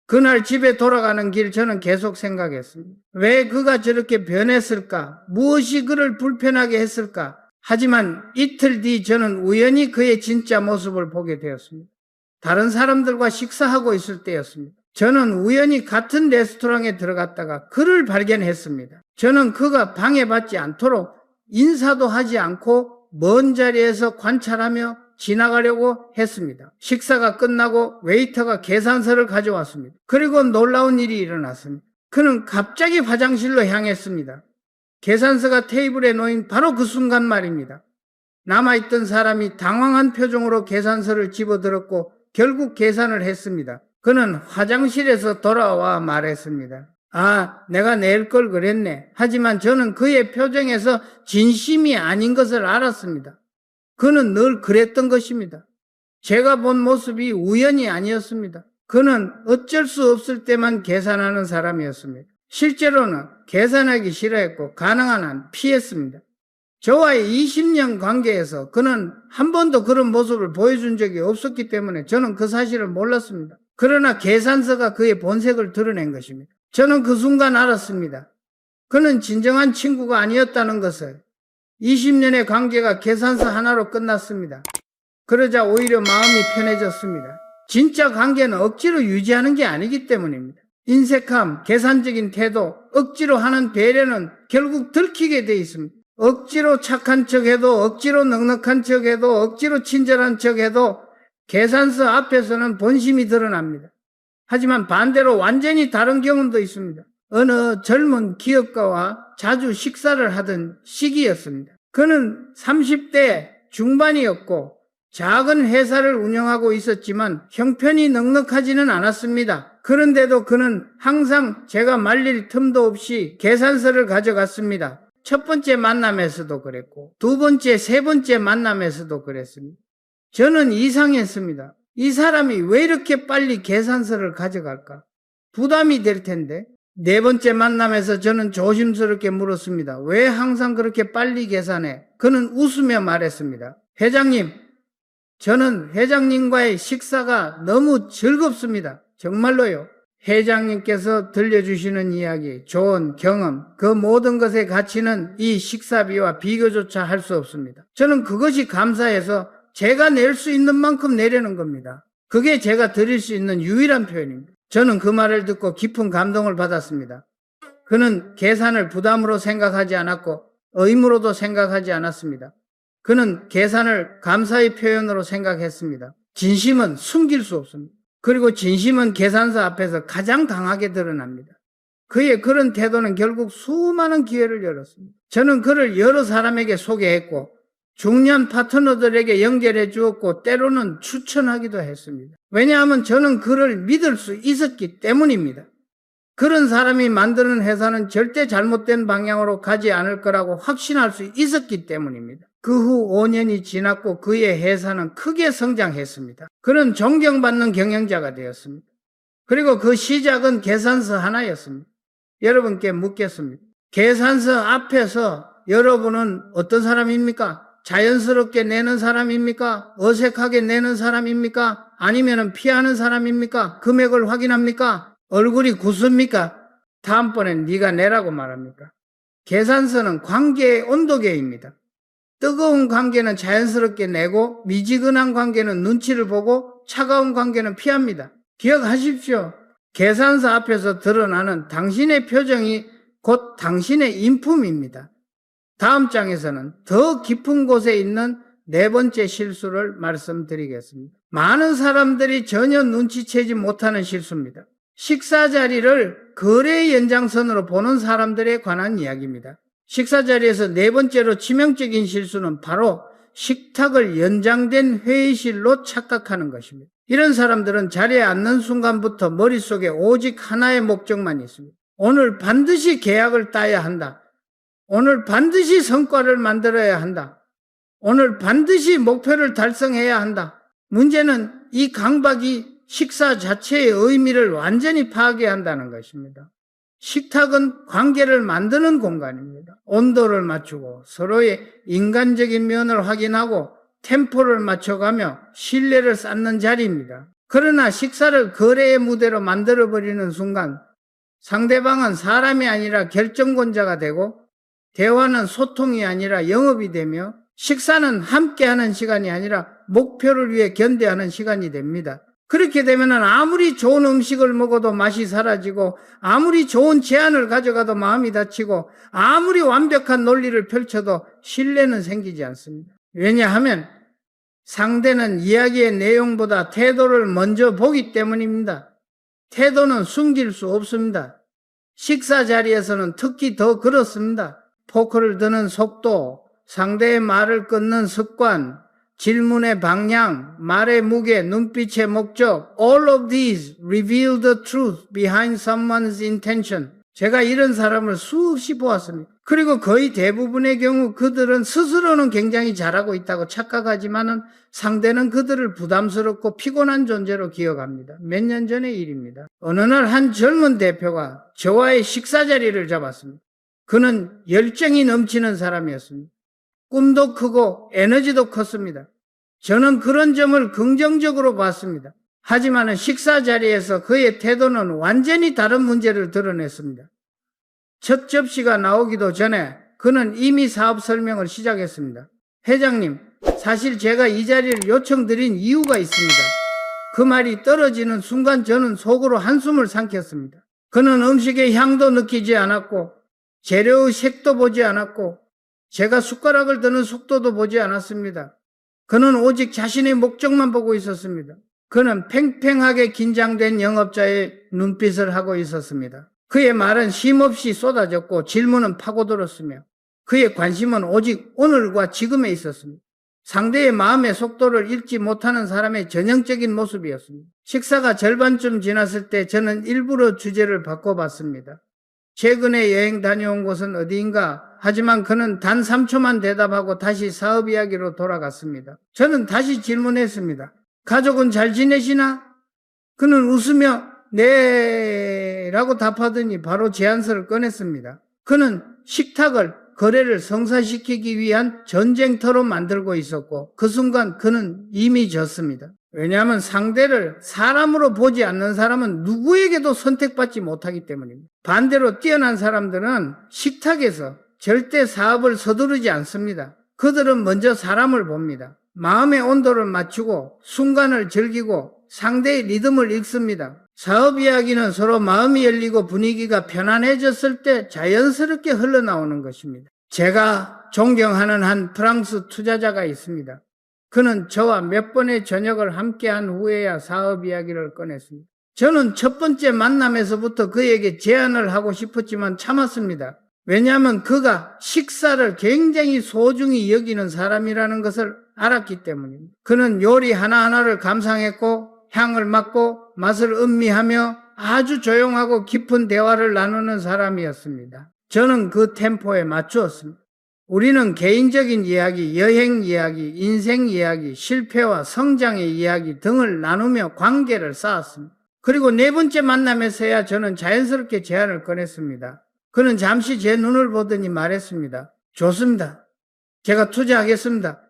[SPEAKER 1] 그날 집에 돌아가는 길 저는 계속 생각했습니다. 왜 그가 저렇게 변했을까? 무엇이 그를 불편하게 했을까? 하지만 이틀 뒤 저는 우연히 그의 진짜 모습을 보게 되었습니다. 다른 사람들과 식사하고 있을 때였습니다. 저는 우연히 같은 레스토랑에 들어갔다가 그를 발견했습니다. 저는 그가 방해받지 않도록 인사도 하지 않고 먼 자리에서 관찰하며 지나가려고 했습니다. 식사가 끝나고 웨이터가 계산서를 가져왔습니다. 그리고 놀라운 일이 일어났습니다. 그는 갑자기 화장실로 향했습니다. 계산서가 테이블에 놓인 바로 그 순간 말입니다. 남아있던 사람이 당황한 표정으로 계산서를 집어들었고 결국 계산을 했습니다. 그는 화장실에서 돌아와 말했습니다. 아, 내가 낼 걸 그랬네. 하지만 저는 그의 표정에서 진심이 아닌 것을 알았습니다. 그는 늘 그랬던 것입니다. 제가 본 모습이 우연이 아니었습니다. 그는 어쩔 수 없을 때만 계산하는 사람이었습니다. 실제로는 계산하기 싫어했고 가능한 한 피했습니다. 저와의 20년 관계에서 그는 한 번도 그런 모습을 보여준 적이 없었기 때문에 저는 그 사실을 몰랐습니다. 그러나 계산서가 그의 본색을 드러낸 것입니다. 저는 그 순간 알았습니다. 그는 진정한 친구가 아니었다는 것을. 20년의 관계가 계산서 하나로 끝났습니다. 그러자 오히려 마음이 편해졌습니다. 진짜 관계는 억지로 유지하는 게 아니기 때문입니다. 인색함, 계산적인 태도, 억지로 하는 배려는 결국 들키게 돼 있습니다. 억지로 착한 척해도, 억지로 넉넉한 척해도, 억지로 친절한 척해도 계산서 앞에서는 본심이 드러납니다. 하지만 반대로 완전히 다른 경험도 있습니다. 어느 젊은 기업가와 자주 식사를 하던 시기였습니다. 그는 30대 중반이었고 작은 회사를 운영하고 있었지만 형편이 넉넉하지는 않았습니다. 그런데도 그는 항상 제가 말릴 틈도 없이 계산서를 가져갔습니다. 첫 번째 만남에서도 그랬고 두 번째, 세 번째 만남에서도 그랬습니다. 저는 이상했습니다. 이 사람이 왜 이렇게 빨리 계산서를 가져갈까? 부담이 될 텐데. 네 번째 만남에서 저는 조심스럽게 물었습니다. 왜 항상 그렇게 빨리 계산해? 그는 웃으며 말했습니다. 회장님, 저는 회장님과의 식사가 너무 즐겁습니다. 정말로요. 회장님께서 들려주시는 이야기, 좋은 경험, 그 모든 것의 가치는 이 식사비와 비교조차 할 수 없습니다. 저는 그것이 감사해서 제가 낼 수 있는 만큼 내려는 겁니다. 그게 제가 드릴 수 있는 유일한 표현입니다. 저는 그 말을 듣고 깊은 감동을 받았습니다. 그는 계산을 부담으로 생각하지 않았고 의무로도 생각하지 않았습니다. 그는 계산을 감사의 표현으로 생각했습니다. 진심은 숨길 수 없습니다. 그리고 진심은 계산서 앞에서 가장 강하게 드러납니다. 그의 그런 태도는 결국 수많은 기회를 열었습니다. 저는 그를 여러 사람에게 소개했고 중요한 파트너들에게 연결해 주었고 때로는 추천하기도 했습니다. 왜냐하면 저는 그를 믿을 수 있었기 때문입니다. 그런 사람이 만드는 회사는 절대 잘못된 방향으로 가지 않을 거라고 확신할 수 있었기 때문입니다. 그 후 5년이 지났고 그의 회사는 크게 성장했습니다. 그는 존경받는 경영자가 되었습니다. 그리고 그 시작은 계산서 하나였습니다. 여러분께 묻겠습니다. 계산서 앞에서 여러분은 어떤 사람입니까? 자연스럽게 내는 사람입니까? 어색하게 내는 사람입니까? 아니면 피하는 사람입니까? 금액을 확인합니까? 얼굴이 굳습니까? 다음번엔 네가 내라고 말합니까? 계산서는 관계의 온도계입니다. 뜨거운 관계는 자연스럽게 내고 미지근한 관계는 눈치를 보고 차가운 관계는 피합니다. 기억하십시오. 계산서 앞에서 드러나는 당신의 표정이 곧 당신의 인품입니다. 다음 장에서는 더 깊은 곳에 있는 네 번째 실수를 말씀드리겠습니다. 많은 사람들이 전혀 눈치채지 못하는 실수입니다. 식사 자리를 거래의 연장선으로 보는 사람들에 관한 이야기입니다. 식사 자리에서 네 번째로 치명적인 실수는 바로 식탁을 연장된 회의실로 착각하는 것입니다. 이런 사람들은 자리에 앉는 순간부터 머릿속에 오직 하나의 목적만 있습니다. 오늘 반드시 계약을 따야 한다. 오늘 반드시 성과를 만들어야 한다. 오늘 반드시 목표를 달성해야 한다. 문제는 이 강박이 식사 자체의 의미를 완전히 파괴한다는 것입니다. 식탁은 관계를 만드는 공간입니다. 온도를 맞추고 서로의 인간적인 면을 확인하고 템포를 맞춰가며 신뢰를 쌓는 자리입니다. 그러나 식사를 거래의 무대로 만들어버리는 순간 상대방은 사람이 아니라 결정권자가 되고 대화는 소통이 아니라 영업이 되며 식사는 함께하는 시간이 아니라 목표를 위해 견뎌하는 시간이 됩니다. 그렇게 되면 아무리 좋은 음식을 먹어도 맛이 사라지고 아무리 좋은 제안을 가져가도 마음이 다치고 아무리 완벽한 논리를 펼쳐도 신뢰는 생기지 않습니다. 왜냐하면 상대는 이야기의 내용보다 태도를 먼저 보기 때문입니다. 태도는 숨길 수 없습니다. 식사 자리에서는 특히 더 그렇습니다. 포크를 드는 속도, 상대의 말을 끊는 습관, 질문의 방향, 말의 무게, 눈빛의 목적, all of these reveal the truth behind someone's intention. 제가 이런 사람을 수없이 보았습니다. 그리고 거의 대부분의 경우 그들은 스스로는 굉장히 잘하고 있다고 착각하지만은 상대는 그들을 부담스럽고 피곤한 존재로 기억합니다. 몇 년 전의 일입니다. 어느 날 한 젊은 대표가 저와의 식사 자리를 잡았습니다. 그는 열정이 넘치는 사람이었습니다. 꿈도 크고 에너지도 컸습니다. 저는 그런 점을 긍정적으로 봤습니다. 하지만 식사 자리에서 그의 태도는 완전히 다른 문제를 드러냈습니다. 첫 접시가 나오기도 전에 그는 이미 사업 설명을 시작했습니다. 회장님, 사실 제가 이 자리를 요청드린 이유가 있습니다. 그 말이 떨어지는 순간 저는 속으로 한숨을 삼켰습니다. 그는 음식의 향도 느끼지 않았고 재료의 색도 보지 않았고 제가 숟가락을 드는 속도도 보지 않았습니다. 그는 오직 자신의 목적만 보고 있었습니다. 그는 팽팽하게 긴장된 영업자의 눈빛을 하고 있었습니다. 그의 말은 쉼없이 쏟아졌고 질문은 파고들었으며 그의 관심은 오직 오늘과 지금에 있었습니다. 상대의 마음의 속도를 읽지 못하는 사람의 전형적인 모습이었습니다. 식사가 절반쯤 지났을 때 저는 일부러 주제를 바꿔봤습니다. 최근에 여행 다녀온 곳은 어디인가? 하지만 그는 단 3초만 대답하고 다시 사업 이야기로 돌아갔습니다. 저는 다시 질문했습니다. 가족은 잘 지내시나? 그는 웃으며 네 라고 답하더니 바로 제안서를 꺼냈습니다. 그는 식탁을 거래를 성사시키기 위한 전쟁터로 만들고 있었고 그 순간 그는 이미 졌습니다. 왜냐하면 상대를 사람으로 보지 않는 사람은 누구에게도 선택받지 못하기 때문입니다. 반대로 뛰어난 사람들은 식탁에서 절대 사업을 서두르지 않습니다. 그들은 먼저 사람을 봅니다. 마음의 온도를 맞추고 순간을 즐기고 상대의 리듬을 읽습니다. 사업 이야기는 서로 마음이 열리고 분위기가 편안해졌을 때 자연스럽게 흘러나오는 것입니다. 제가 존경하는 한 프랑스 투자자가 있습니다. 그는 저와 몇 번의 저녁을 함께한 후에야 사업 이야기를 꺼냈습니다. 저는 첫 번째 만남에서부터 그에게 제안을 하고 싶었지만 참았습니다. 왜냐하면 그가 식사를 굉장히 소중히 여기는 사람이라는 것을 알았기 때문입니다. 그는 요리 하나하나를 감상했고 향을 맡고 맛을 음미하며 아주 조용하고 깊은 대화를 나누는 사람이었습니다. 저는 그 템포에 맞추었습니다. 우리는 개인적인 이야기, 여행 이야기, 인생 이야기, 실패와 성장의 이야기 등을 나누며 관계를 쌓았습니다. 그리고 네 번째 만남에서야 저는 자연스럽게 제안을 꺼냈습니다. 그는 잠시 제 눈을 보더니 말했습니다. 좋습니다. 제가 투자하겠습니다.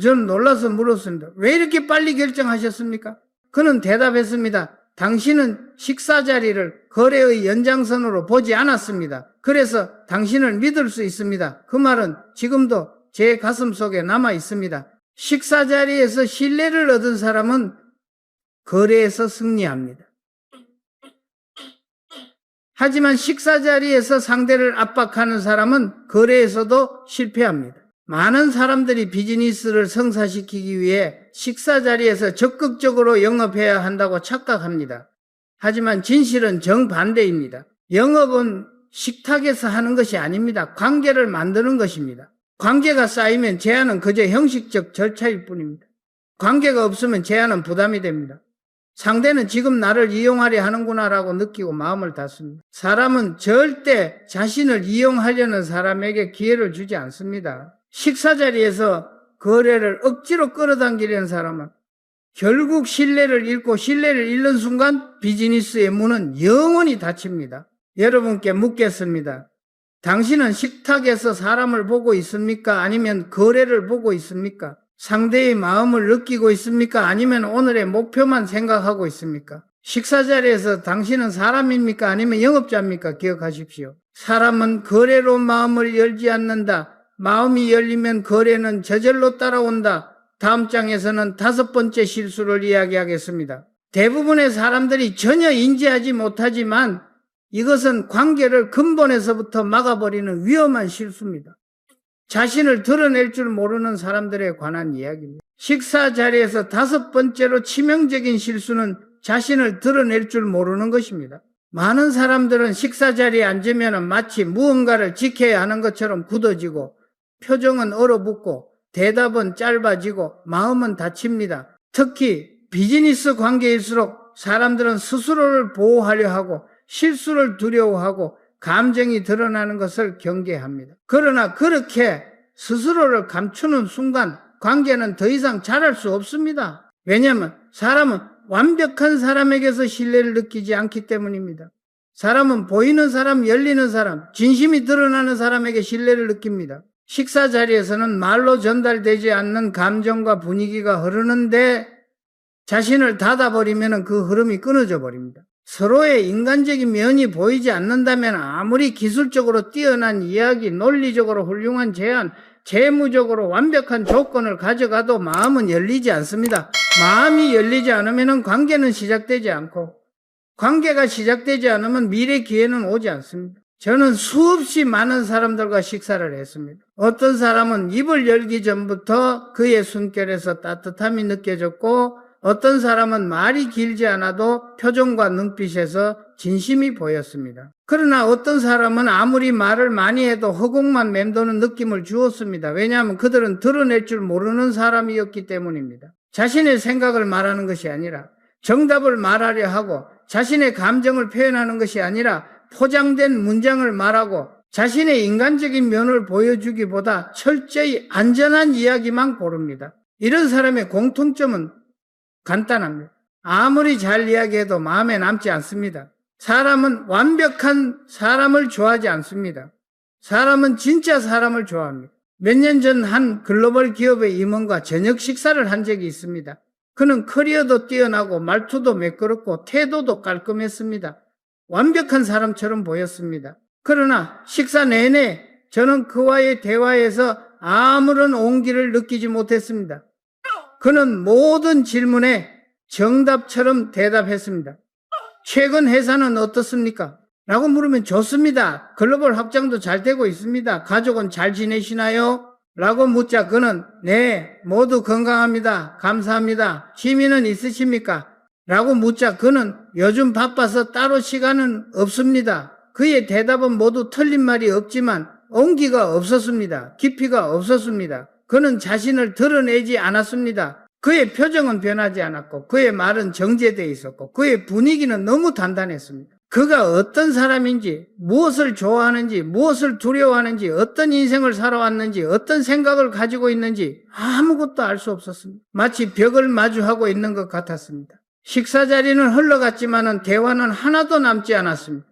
[SPEAKER 1] 저는 놀라서 물었습니다. 왜 이렇게 빨리 결정하셨습니까? 그는 대답했습니다. 당신은 식사 자리를 거래의 연장선으로 보지 않았습니다. 그래서 당신을 믿을 수 있습니다. 그 말은 지금도 제 가슴 속에 남아 있습니다. 식사 자리에서 신뢰를 얻은 사람은 거래에서 승리합니다. 하지만 식사 자리에서 상대를 압박하는 사람은 거래에서도 실패합니다. 많은 사람들이 비즈니스를 성사시키기 위해 식사 자리에서 적극적으로 영업해야 한다고 착각합니다. 하지만 진실은 정반대입니다. 영업은 식탁에서 하는 것이 아닙니다. 관계를 만드는 것입니다. 관계가 쌓이면 제안은 그저 형식적 절차일 뿐입니다. 관계가 없으면 제안은 부담이 됩니다. 상대는 지금 나를 이용하려 하는구나라고 느끼고 마음을 닫습니다. 사람은 절대 자신을 이용하려는 사람에게 기회를 주지 않습니다. 식사 자리에서 거래를 억지로 끌어당기려는 사람은 결국 신뢰를 잃고 신뢰를 잃는 순간 비즈니스의 문은 영원히 닫힙니다. 여러분께 묻겠습니다. 당신은 식탁에서 사람을 보고 있습니까? 아니면 거래를 보고 있습니까? 상대의 마음을 느끼고 있습니까? 아니면 오늘의 목표만 생각하고 있습니까? 식사 자리에서 당신은 사람입니까? 아니면 영업자입니까? 기억하십시오. 사람은 거래로 마음을 열지 않는다. 마음이 열리면 거래는 저절로 따라온다. 다음 장에서는 5번째 실수를 이야기하겠습니다. 대부분의 사람들이 전혀 인지하지 못하지만 이것은 관계를 근본에서부터 막아버리는 위험한 실수입니다. 자신을 드러낼 줄 모르는 사람들에 관한 이야기입니다. 식사 자리에서 5번째로 치명적인 실수는 자신을 드러낼 줄 모르는 것입니다. 많은 사람들은 식사 자리에 앉으면 마치 무언가를 지켜야 하는 것처럼 굳어지고 표정은 얼어붙고 대답은 짧아지고 마음은 닫힙니다. 특히 비즈니스 관계일수록 사람들은 스스로를 보호하려 하고 실수를 두려워하고 감정이 드러나는 것을 경계합니다. 그러나 그렇게 스스로를 감추는 순간 관계는 더 이상 잘할 수 없습니다. 왜냐하면 사람은 완벽한 사람에게서 신뢰를 느끼지 않기 때문입니다. 사람은 보이는 사람, 열리는 사람, 진심이 드러나는 사람에게 신뢰를 느낍니다. 식사 자리에서는 말로 전달되지 않는 감정과 분위기가 흐르는데 자신을 닫아버리면 그 흐름이 끊어져 버립니다. 서로의 인간적인 면이 보이지 않는다면 아무리 기술적으로 뛰어난 이야기, 논리적으로 훌륭한 제안, 재무적으로 완벽한 조건을 가져가도 마음은 열리지 않습니다. 마음이 열리지 않으면 관계는 시작되지 않고, 관계가 시작되지 않으면 미래 기회는 오지 않습니다. 저는 수없이 많은 사람들과 식사를 했습니다. 어떤 사람은 입을 열기 전부터 그의 숨결에서 따뜻함이 느껴졌고, 어떤 사람은 말이 길지 않아도 표정과 눈빛에서 진심이 보였습니다. 그러나 어떤 사람은 아무리 말을 많이 해도 허공만 맴도는 느낌을 주었습니다. 왜냐하면 그들은 드러낼 줄 모르는 사람이었기 때문입니다. 자신의 생각을 말하는 것이 아니라, 정답을 말하려 하고 자신의 감정을 표현하는 것이 아니라 포장된 문장을 말하고 자신의 인간적인 면을 보여주기보다 철저히 안전한 이야기만 고릅니다. 이런 사람의 공통점은 간단합니다. 아무리 잘 이야기해도 마음에 남지 않습니다. 사람은 완벽한 사람을 좋아하지 않습니다. 사람은 진짜 사람을 좋아합니다. 몇 년 전 한 글로벌 기업의 임원과 저녁 식사를 한 적이 있습니다. 그는 커리어도 뛰어나고 말투도 매끄럽고 태도도 깔끔했습니다. 완벽한 사람처럼 보였습니다. 그러나 식사 내내 저는 그와의 대화에서 아무런 온기를 느끼지 못했습니다. 그는 모든 질문에 정답처럼 대답했습니다. 최근 회사는 어떻습니까? 라고 물으면 좋습니다. 글로벌 확장도 잘 되고 있습니다. 가족은 잘 지내시나요? 라고 묻자 그는 네, 모두 건강합니다. 감사합니다. 취미는 있으십니까? 라고 묻자 그는 요즘 바빠서 따로 시간은 없습니다. 그의 대답은 모두 틀린 말이 없지만 온기가 없었습니다. 깊이가 없었습니다. 그는 자신을 드러내지 않았습니다. 그의 표정은 변하지 않았고 그의 말은 정제되어 있었고 그의 분위기는 너무 단단했습니다. 그가 어떤 사람인지, 무엇을 좋아하는지, 무엇을 두려워하는지, 어떤 인생을 살아왔는지, 어떤 생각을 가지고 있는지 아무것도 알 수 없었습니다. 마치 벽을 마주하고 있는 것 같았습니다. 식사 자리는 흘러갔지만 대화는 하나도 남지 않았습니다.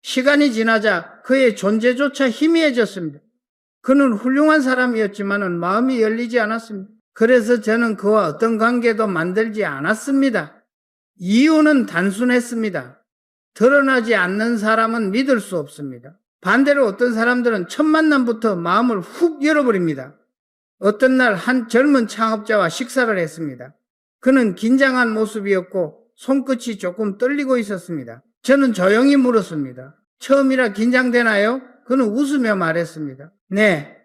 [SPEAKER 1] 시간이 지나자 그의 존재조차 희미해졌습니다. 그는 훌륭한 사람이었지만 마음이 열리지 않았습니다. 그래서 저는 그와 어떤 관계도 만들지 않았습니다. 이유는 단순했습니다. 드러나지 않는 사람은 믿을 수 없습니다. 반대로 어떤 사람들은 첫 만남부터 마음을 훅 열어버립니다. 어떤 날 한 젊은 창업자와 식사를 했습니다. 그는 긴장한 모습이었고 손끝이 조금 떨리고 있었습니다. 저는 조용히 물었습니다. 처음이라 긴장되나요? 그는 웃으며 말했습니다. 네,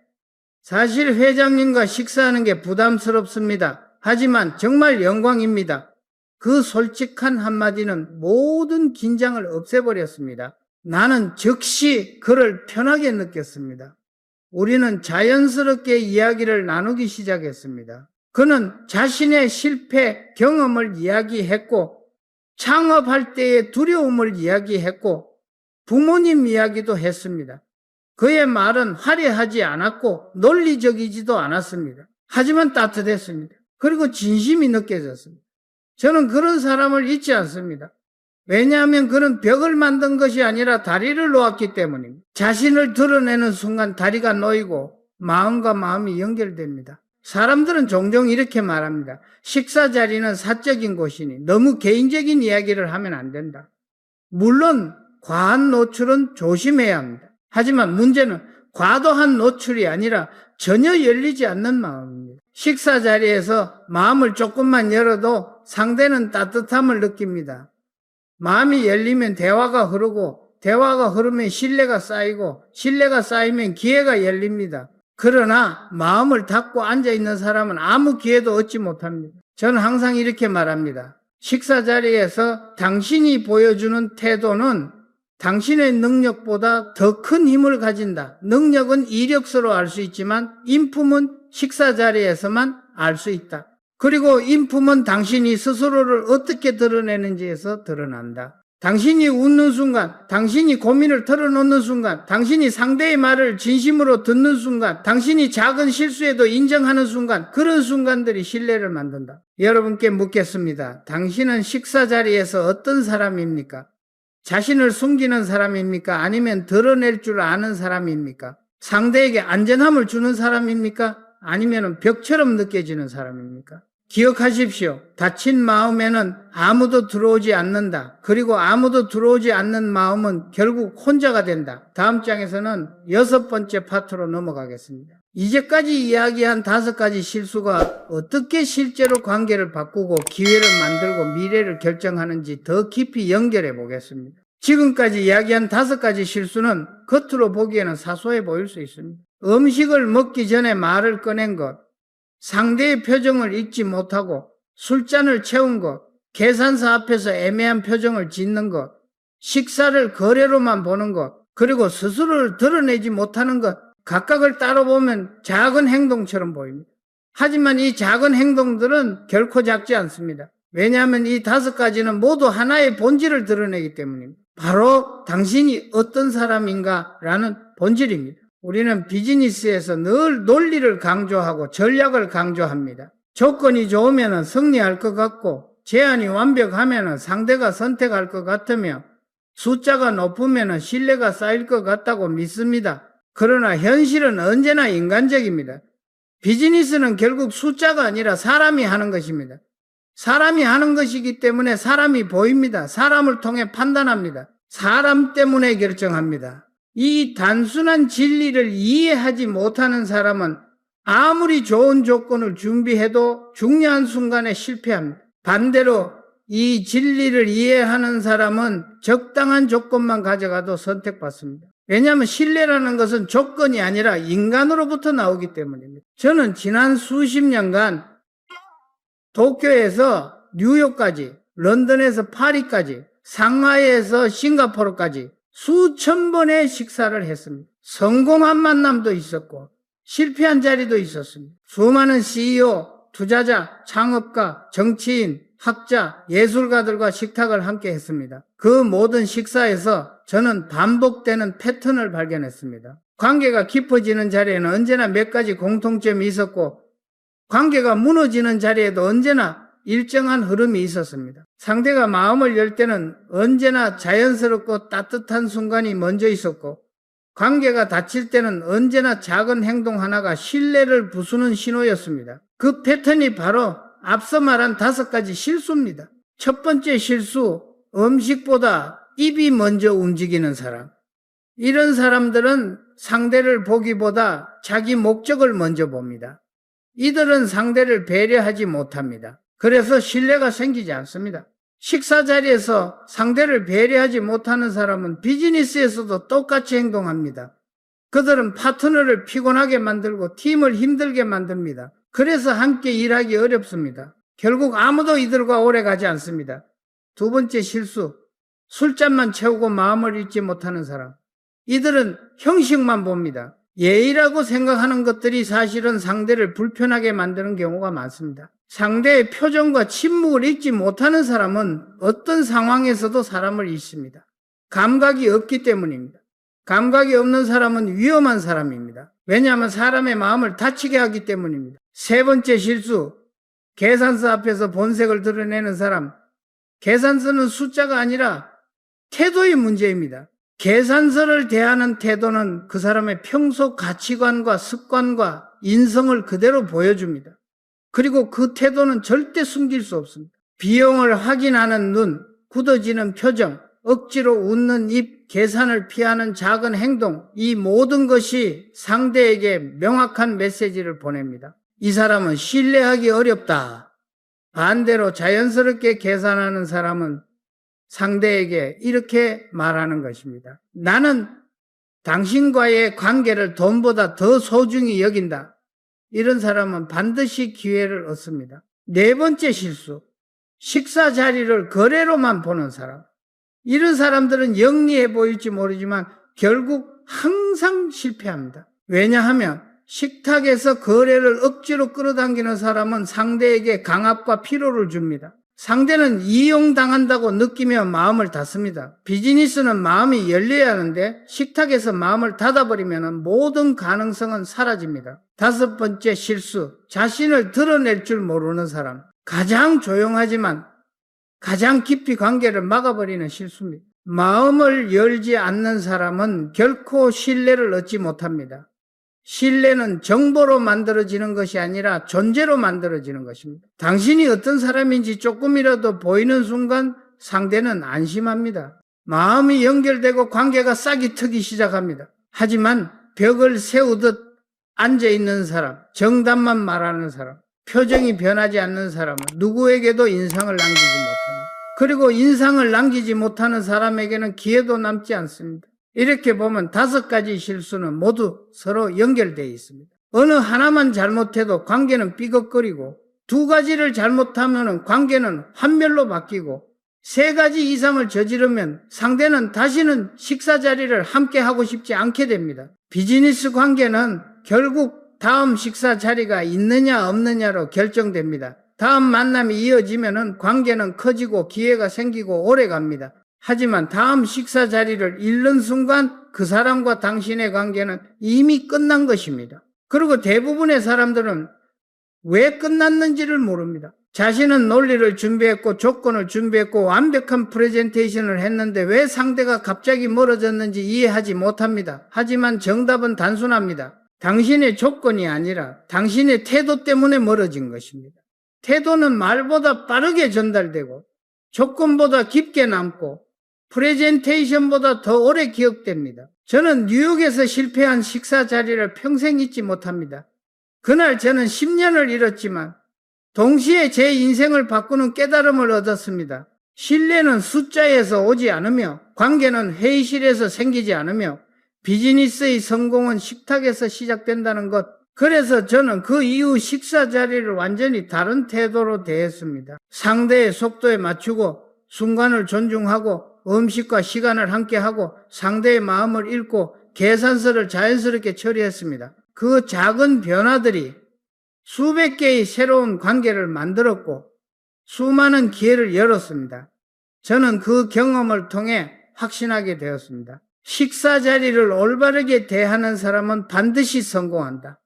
[SPEAKER 1] 사실 회장님과 식사하는 게 부담스럽습니다. 하지만 정말 영광입니다. 그 솔직한 한마디는 모든 긴장을 없애버렸습니다. 나는 즉시 그를 편하게 느꼈습니다. 우리는 자연스럽게 이야기를 나누기 시작했습니다. 그는 자신의 실패 경험을 이야기했고 창업할 때의 두려움을 이야기했고 부모님 이야기도 했습니다. 그의 말은 화려하지 않았고 논리적이지도 않았습니다. 하지만 따뜻했습니다. 그리고 진심이 느껴졌습니다. 저는 그런 사람을 잊지 않습니다. 왜냐하면 그는 벽을 만든 것이 아니라 다리를 놓았기 때문입니다. 자신을 드러내는 순간 다리가 놓이고 마음과 마음이 연결됩니다. 사람들은 종종 이렇게 말합니다. 식사 자리는 사적인 곳이니 너무 개인적인 이야기를 하면 안 된다. 물론 과한 노출은 조심해야 합니다. 하지만 문제는 과도한 노출이 아니라 전혀 열리지 않는 마음입니다. 식사 자리에서 마음을 조금만 열어도 상대는 따뜻함을 느낍니다. 마음이 열리면 대화가 흐르고 대화가 흐르면 신뢰가 쌓이고 신뢰가 쌓이면 기회가 열립니다. 그러나 마음을 닫고 앉아있는 사람은 아무 기회도 얻지 못합니다. 저는 항상 이렇게 말합니다. 식사 자리에서 당신이 보여주는 태도는 당신의 능력보다 더 큰 힘을 가진다. 능력은 이력서로 알 수 있지만 인품은 식사 자리에서만 알 수 있다. 그리고 인품은 당신이 스스로를 어떻게 드러내는지에서 드러난다. 당신이 웃는 순간, 당신이 고민을 털어놓는 순간, 당신이 상대의 말을 진심으로 듣는 순간, 당신이 작은 실수에도 인정하는 순간, 그런 순간들이 신뢰를 만든다. 여러분께 묻겠습니다. 당신은 식사 자리에서 어떤 사람입니까? 자신을 숨기는 사람입니까? 아니면 드러낼 줄 아는 사람입니까? 상대에게 안전함을 주는 사람입니까? 아니면 벽처럼 느껴지는 사람입니까? 기억하십시오. 다친 마음에는 아무도 들어오지 않는다. 그리고 아무도 들어오지 않는 마음은 결국 혼자가 된다. 다음 장에서는 6번째 파트로 넘어가겠습니다. 이제까지 이야기한 5가지 실수가 어떻게 실제로 관계를 바꾸고 기회를 만들고 미래를 결정하는지 더 깊이 연결해 보겠습니다. 지금까지 이야기한 5가지 실수는 겉으로 보기에는 사소해 보일 수 있습니다. 음식을 먹기 전에 말을 꺼낸 것, 상대의 표정을 읽지 못하고 술잔을 채운 것, 계산서 앞에서 애매한 표정을 짓는 것, 식사를 거래로만 보는 것, 그리고 스스로를 드러내지 못하는 것, 각각을 따로 보면 작은 행동처럼 보입니다. 하지만 이 작은 행동들은 결코 작지 않습니다. 왜냐하면 이 5가지는 모두 하나의 본질을 드러내기 때문입니다. 바로 당신이 어떤 사람인가라는 본질입니다. 우리는 비즈니스에서 늘 논리를 강조하고 전략을 강조합니다. 조건이 좋으면 승리할 것 같고 제안이 완벽하면 상대가 선택할 것 같으며 숫자가 높으면 신뢰가 쌓일 것 같다고 믿습니다. 그러나 현실은 언제나 인간적입니다. 비즈니스는 결국 숫자가 아니라 사람이 하는 것입니다. 사람이 하는 것이기 때문에 사람이 보입니다. 사람을 통해 판단합니다. 사람 때문에 결정합니다. 이 단순한 진리를 이해하지 못하는 사람은 아무리 좋은 조건을 준비해도 중요한 순간에 실패합니다. 반대로 이 진리를 이해하는 사람은 적당한 조건만 가져가도 선택받습니다. 왜냐하면 신뢰라는 것은 조건이 아니라 인간으로부터 나오기 때문입니다. 저는 지난 수십 년간 도쿄에서 뉴욕까지, 런던에서 파리까지, 상하이에서 싱가포르까지 수천 번의 식사를 했습니다. 성공한 만남도 있었고 실패한 자리도 있었습니다. 수많은 CEO, 투자자, 창업가, 정치인, 학자, 예술가들과 식탁을 함께 했습니다. 그 모든 식사에서 저는 반복되는 패턴을 발견했습니다. 관계가 깊어지는 자리에는 언제나 몇 가지 공통점이 있었고 관계가 무너지는 자리에도 언제나 일정한 흐름이 있었습니다. 상대가 마음을 열 때는 언제나 자연스럽고 따뜻한 순간이 먼저 있었고 관계가 닫힐 때는 언제나 작은 행동 하나가 신뢰를 부수는 신호였습니다. 그 패턴이 바로 앞서 말한 5가지 실수입니다. 첫 번째 실수, 음식보다 입이 먼저 움직이는 사람. 이런 사람들은 상대를 보기보다 자기 목적을 먼저 봅니다. 이들은 상대를 배려하지 못합니다. 그래서 신뢰가 생기지 않습니다. 식사 자리에서 상대를 배려하지 못하는 사람은 비즈니스에서도 똑같이 행동합니다. 그들은 파트너를 피곤하게 만들고 팀을 힘들게 만듭니다. 그래서 함께 일하기 어렵습니다. 결국 아무도 이들과 오래 가지 않습니다. 두 번째 실수, 술잔만 채우고 마음을 읽지 못하는 사람. 이들은 형식만 봅니다. 예의라고 생각하는 것들이 사실은 상대를 불편하게 만드는 경우가 많습니다. 상대의 표정과 침묵을 읽지 못하는 사람은 어떤 상황에서도 사람을 잊습니다. 감각이 없기 때문입니다. 감각이 없는 사람은 위험한 사람입니다. 왜냐하면 사람의 마음을 다치게 하기 때문입니다. 세 번째 실수, 계산서 앞에서 본색을 드러내는 사람. 계산서는 숫자가 아니라 태도의 문제입니다. 계산서를 대하는 태도는 그 사람의 평소 가치관과 습관과 인성을 그대로 보여줍니다. 그리고 그 태도는 절대 숨길 수 없습니다. 비용을 확인하는 눈, 굳어지는 표정, 억지로 웃는 입, 계산을 피하는 작은 행동, 이 모든 것이 상대에게 명확한 메시지를 보냅니다. 이 사람은 신뢰하기 어렵다. 반대로 자연스럽게 계산하는 사람은 상대에게 이렇게 말하는 것입니다. 나는 당신과의 관계를 돈보다 더 소중히 여긴다. 이런 사람은 반드시 기회를 얻습니다. 네 번째 실수, 식사 자리를 거래로만 보는 사람. 이런 사람들은 영리해 보일지 모르지만 결국 항상 실패합니다. 왜냐하면 식탁에서 거래를 억지로 끌어당기는 사람은 상대에게 강압과 피로를 줍니다. 상대는 이용당한다고 느끼며 마음을 닫습니다. 비즈니스는 마음이 열려야 하는데 식탁에서 마음을 닫아버리면 모든 가능성은 사라집니다. 다섯 번째 실수, 자신을 드러낼 줄 모르는 사람. 가장 조용하지만 가장 깊이 관계를 막아버리는 실수입니다. 마음을 열지 않는 사람은 결코 신뢰를 얻지 못합니다. 신뢰는 정보로 만들어지는 것이 아니라 존재로 만들어지는 것입니다. 당신이 어떤 사람인지 조금이라도 보이는 순간 상대는 안심합니다. 마음이 연결되고 관계가 싹이 트기 시작합니다. 하지만 벽을 세우듯 앉아있는 사람, 정답만 말하는 사람, 표정이 변하지 않는 사람은 누구에게도 인상을 남기지 못합니다. 그리고 인상을 남기지 못하는 사람에게는 기회도 남지 않습니다. 이렇게 보면 5가지 실수는 모두 서로 연결되어 있습니다. 어느 하나만 잘못해도 관계는 삐걱거리고 2가지를 잘못하면 관계는 환멸로 바뀌고 3가지 이상을 저지르면 상대는 다시는 식사 자리를 함께 하고 싶지 않게 됩니다. 비즈니스 관계는 결국 다음 식사 자리가 있느냐 없느냐로 결정됩니다. 다음 만남이 이어지면 관계는 커지고 기회가 생기고 오래 갑니다. 하지만 다음 식사 자리를 잃는 순간 그 사람과 당신의 관계는 이미 끝난 것입니다. 그리고 대부분의 사람들은 왜 끝났는지를 모릅니다. 자신은 논리를 준비했고 조건을 준비했고 완벽한 프레젠테이션을 했는데 왜 상대가 갑자기 멀어졌는지 이해하지 못합니다. 하지만 정답은 단순합니다. 당신의 조건이 아니라 당신의 태도 때문에 멀어진 것입니다. 태도는 말보다 빠르게 전달되고 조건보다 깊게 남고 프레젠테이션보다 더 오래 기억됩니다. 저는 뉴욕에서 실패한 식사 자리를 평생 잊지 못합니다. 그날 저는 10년을 잃었지만 동시에 제 인생을 바꾸는 깨달음을 얻었습니다. 신뢰는 숫자에서 오지 않으며 관계는 회의실에서 생기지 않으며 비즈니스의 성공은 식탁에서 시작된다는 것. 그래서 저는 그 이후 식사 자리를 완전히 다른 태도로 대했습니다. 상대의 속도에 맞추고 순간을 존중하고 음식과 시간을 함께하고 상대의 마음을 읽고 계산서를 자연스럽게 처리했습니다. 그 작은 변화들이 수백 개의 새로운 관계를 만들었고 수많은 기회를 열었습니다. 저는 그 경험을 통해 확신하게 되었습니다. 식사 자리를 올바르게 대하는 사람은 반드시 성공한다.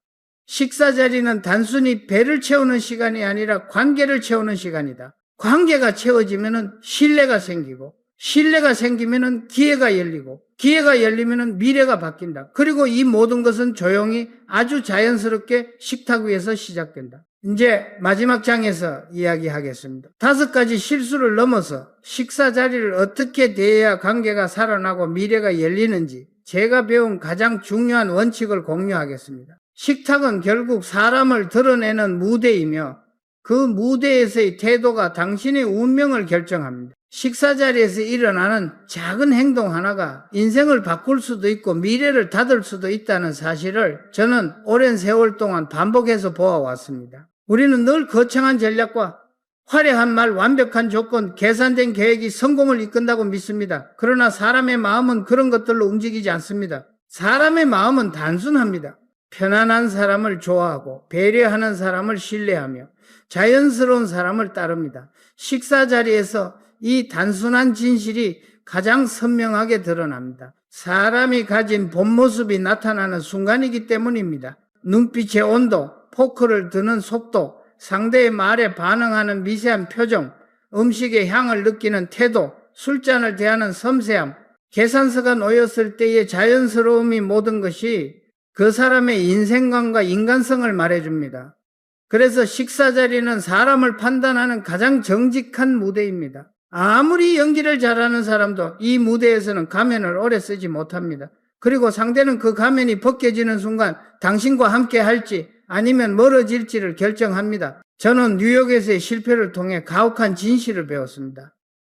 [SPEAKER 1] 식사 자리는 단순히 배를 채우는 시간이 아니라 관계를 채우는 시간이다. 관계가 채워지면 신뢰가 생기고 신뢰가 생기면 기회가 열리고 기회가 열리면 미래가 바뀐다. 그리고 이 모든 것은 조용히 아주 자연스럽게 식탁 위에서 시작된다. 이제 마지막 장에서 이야기하겠습니다. 5가지 실수를 넘어서 식사 자리를 어떻게 대해야 관계가 살아나고 미래가 열리는지 제가 배운 가장 중요한 원칙을 공유하겠습니다. 식탁은 결국 사람을 드러내는 무대이며 그 무대에서의 태도가 당신의 운명을 결정합니다. 식사 자리에서 일어나는 작은 행동 하나가 인생을 바꿀 수도 있고 미래를 닫을 수도 있다는 사실을 저는 오랜 세월 동안 반복해서 보아왔습니다. 우리는 늘 거창한 전략과 화려한 말, 완벽한 조건, 계산된 계획이 성공을 이끈다고 믿습니다. 그러나 사람의 마음은 그런 것들로 움직이지 않습니다. 사람의 마음은 단순합니다. 편안한 사람을 좋아하고 배려하는 사람을 신뢰하며 자연스러운 사람을 따릅니다. 식사 자리에서 이 단순한 진실이 가장 선명하게 드러납니다. 사람이 가진 본 모습이 나타나는 순간이기 때문입니다. 눈빛의 온도, 포크를 드는 속도, 상대의 말에 반응하는 미세한 표정, 음식의 향을 느끼는 태도, 술잔을 대하는 섬세함, 계산서가 놓였을 때의 자연스러움이 모든 것이 그 사람의 인생관과 인간성을 말해줍니다. 그래서 식사 자리는 사람을 판단하는 가장 정직한 무대입니다. 아무리 연기를 잘하는 사람도 이 무대에서는 가면을 오래 쓰지 못합니다. 그리고 상대는 그 가면이 벗겨지는 순간 당신과 함께 할지 아니면 멀어질지를 결정합니다. 저는 뉴욕에서의 실패를 통해 가혹한 진실을 배웠습니다.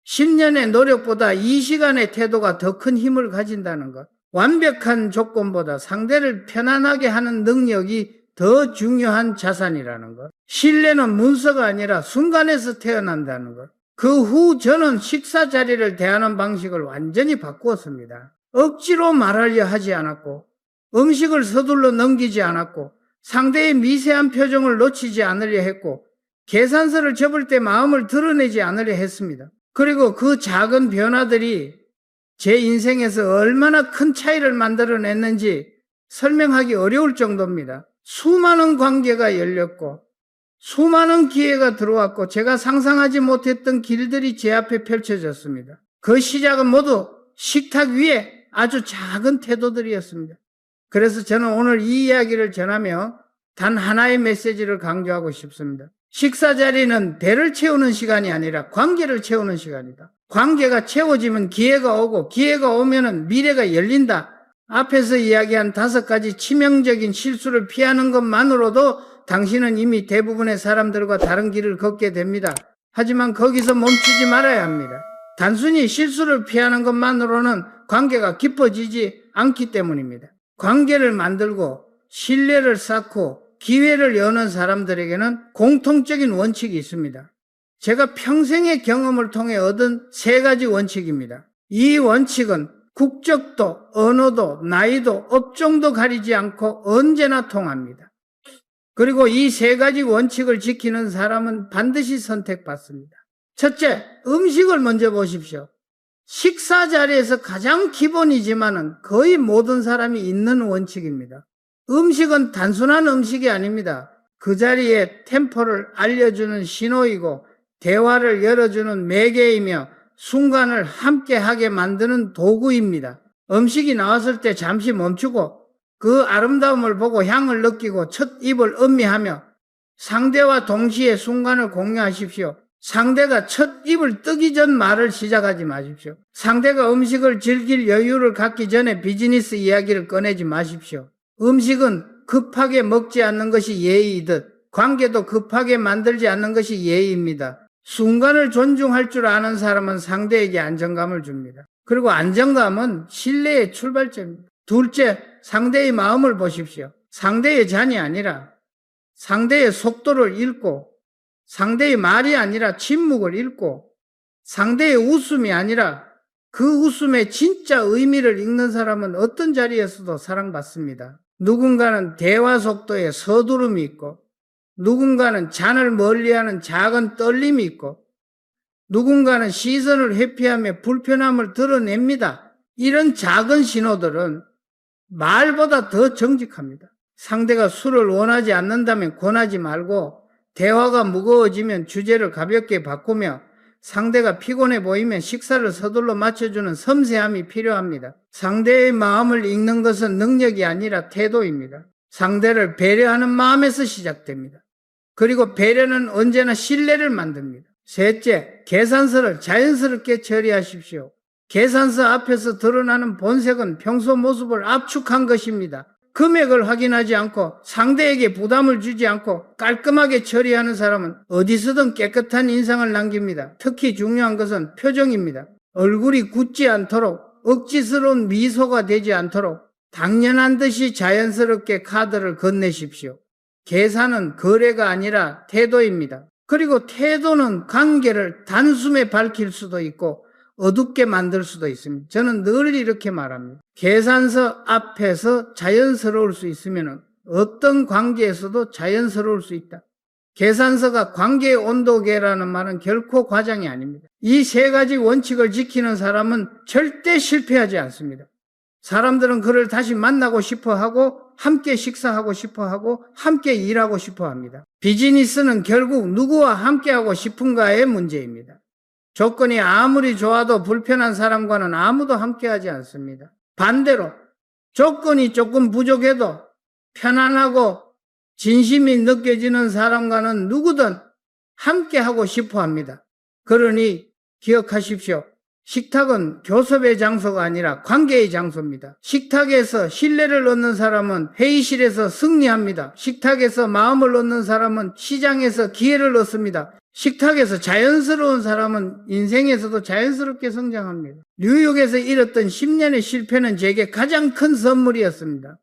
[SPEAKER 1] 10년의 노력보다 이 시간의 태도가 더 큰 힘을 가진다는 것. 완벽한 조건보다 상대를 편안하게 하는 능력이 더 중요한 자산이라는 것. 신뢰는 문서가 아니라 순간에서 태어난다는 것. 그 후 저는 식사 자리를 대하는 방식을 완전히 바꾸었습니다. 억지로 말하려 하지 않았고 음식을 서둘러 넘기지 않았고 상대의 미세한 표정을 놓치지 않으려 했고 계산서를 접을 때 마음을 드러내지 않으려 했습니다. 그리고 그 작은 변화들이 제 인생에서 얼마나 큰 차이를 만들어냈는지 설명하기 어려울 정도입니다. 수많은 관계가 열렸고 수많은 기회가 들어왔고 제가 상상하지 못했던 길들이 제 앞에 펼쳐졌습니다. 그 시작은 모두 식탁 위에 아주 작은 태도들이었습니다. 그래서 저는 오늘 이 이야기를 전하며 단 하나의 메시지를 강조하고 싶습니다. 식사 자리는 배를 채우는 시간이 아니라 관계를 채우는 시간이다. 관계가 채워지면 기회가 오고 기회가 오면은 미래가 열린다. 앞에서 이야기한 5가지 치명적인 실수를 피하는 것만으로도 당신은 이미 대부분의 사람들과 다른 길을 걷게 됩니다. 하지만 거기서 멈추지 말아야 합니다. 단순히 실수를 피하는 것만으로는 관계가 깊어지지 않기 때문입니다. 관계를 만들고 신뢰를 쌓고 기회를 여는 사람들에게는 공통적인 원칙이 있습니다. 제가 평생의 경험을 통해 얻은 3가지 원칙입니다. 이 원칙은 국적도, 언어도, 나이도, 업종도 가리지 않고 언제나 통합니다. 그리고 이 3가지 원칙을 지키는 사람은 반드시 선택받습니다. 첫째, 음식을 먼저 보십시오. 식사 자리에서 가장 기본이지만은 거의 모든 사람이 있는 원칙입니다. 음식은 단순한 음식이 아닙니다. 그 자리에 템포를 알려주는 신호이고 대화를 열어주는 매개이며 순간을 함께하게 만드는 도구입니다. 음식이 나왔을 때 잠시 멈추고 그 아름다움을 보고 향을 느끼고 첫 입을 음미하며 상대와 동시에 순간을 공유하십시오. 상대가 첫 입을 뜨기 전 말을 시작하지 마십시오. 상대가 음식을 즐길 여유를 갖기 전에 비즈니스 이야기를 꺼내지 마십시오. 음식은 급하게 먹지 않는 것이 예의이듯 관계도 급하게 만들지 않는 것이 예의입니다. 순간을 존중할 줄 아는 사람은 상대에게 안정감을 줍니다. 그리고 안정감은 신뢰의 출발점입니다. 둘째, 상대의 마음을 보십시오. 상대의 잔이 아니라 상대의 속도를 읽고 상대의 말이 아니라 침묵을 읽고 상대의 웃음이 아니라 그 웃음의 진짜 의미를 읽는 사람은 어떤 자리에서도 사랑받습니다. 누군가는 대화 속도에 서두름이 있고 누군가는 잔을 멀리하는 작은 떨림이 있고 누군가는 시선을 회피하며 불편함을 드러냅니다. 이런 작은 신호들은 말보다 더 정직합니다. 상대가 술을 원하지 않는다면 권하지 말고 대화가 무거워지면 주제를 가볍게 바꾸며 상대가 피곤해 보이면 식사를 서둘러 맞춰주는 섬세함이 필요합니다. 상대의 마음을 읽는 것은 능력이 아니라 태도입니다. 상대를 배려하는 마음에서 시작됩니다. 그리고 배려는 언제나 신뢰를 만듭니다. 셋째, 계산서를 자연스럽게 처리하십시오. 계산서 앞에서 드러나는 본색은 평소 모습을 압축한 것입니다. 금액을 확인하지 않고 상대에게 부담을 주지 않고 깔끔하게 처리하는 사람은 어디서든 깨끗한 인상을 남깁니다. 특히 중요한 것은 표정입니다. 얼굴이 굳지 않도록 억지스러운 미소가 되지 않도록 당연한 듯이 자연스럽게 카드를 건네십시오. 계산은 거래가 아니라 태도입니다. 그리고 태도는 관계를 단숨에 밝힐 수도 있고 어둡게 만들 수도 있습니다. 저는 늘 이렇게 말합니다. 계산서 앞에서 자연스러울 수 있으면 어떤 관계에서도 자연스러울 수 있다. 계산서가 관계의 온도계라는 말은 결코 과장이 아닙니다. 이 3가지 원칙을 지키는 사람은 절대 실패하지 않습니다. 사람들은 그를 다시 만나고 싶어 하고 함께 식사하고 싶어 하고 함께 일하고 싶어 합니다. 비즈니스는 결국 누구와 함께하고 싶은가의 문제입니다. 조건이 아무리 좋아도 불편한 사람과는 아무도 함께하지 않습니다. 반대로 조건이 조금 부족해도 편안하고 진심이 느껴지는 사람과는 누구든 함께하고 싶어 합니다. 그러니 기억하십시오. 식탁은 교섭의 장소가 아니라 관계의 장소입니다. 식탁에서 신뢰를 얻는 사람은 회의실에서 승리합니다. 식탁에서 마음을 얻는 사람은 시장에서 기회를 얻습니다. 식탁에서 자연스러운 사람은 인생에서도 자연스럽게 성장합니다. 뉴욕에서 잃었던 10년의 실패는 제게 가장 큰 선물이었습니다.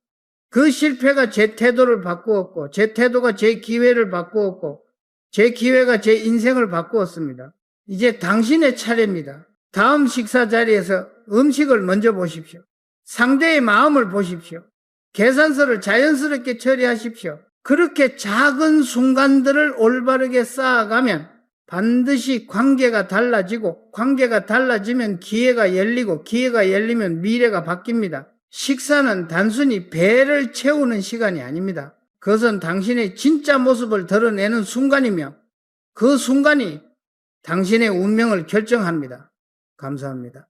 [SPEAKER 1] 그 실패가 제 태도를 바꾸었고 제 태도가 제 기회를 바꾸었고 제 기회가 제 인생을 바꾸었습니다. 이제 당신의 차례입니다. 다음 식사 자리에서 음식을 먼저 보십시오. 상대의 마음을 보십시오. 계산서를 자연스럽게 처리하십시오. 그렇게 작은 순간들을 올바르게 쌓아가면 반드시 관계가 달라지고 관계가 달라지면 기회가 열리고 기회가 열리면 미래가 바뀝니다. 식사는 단순히 배를 채우는 시간이 아닙니다. 그것은 당신의 진짜 모습을 드러내는 순간이며 그 순간이 당신의 운명을 결정합니다. 감사합니다.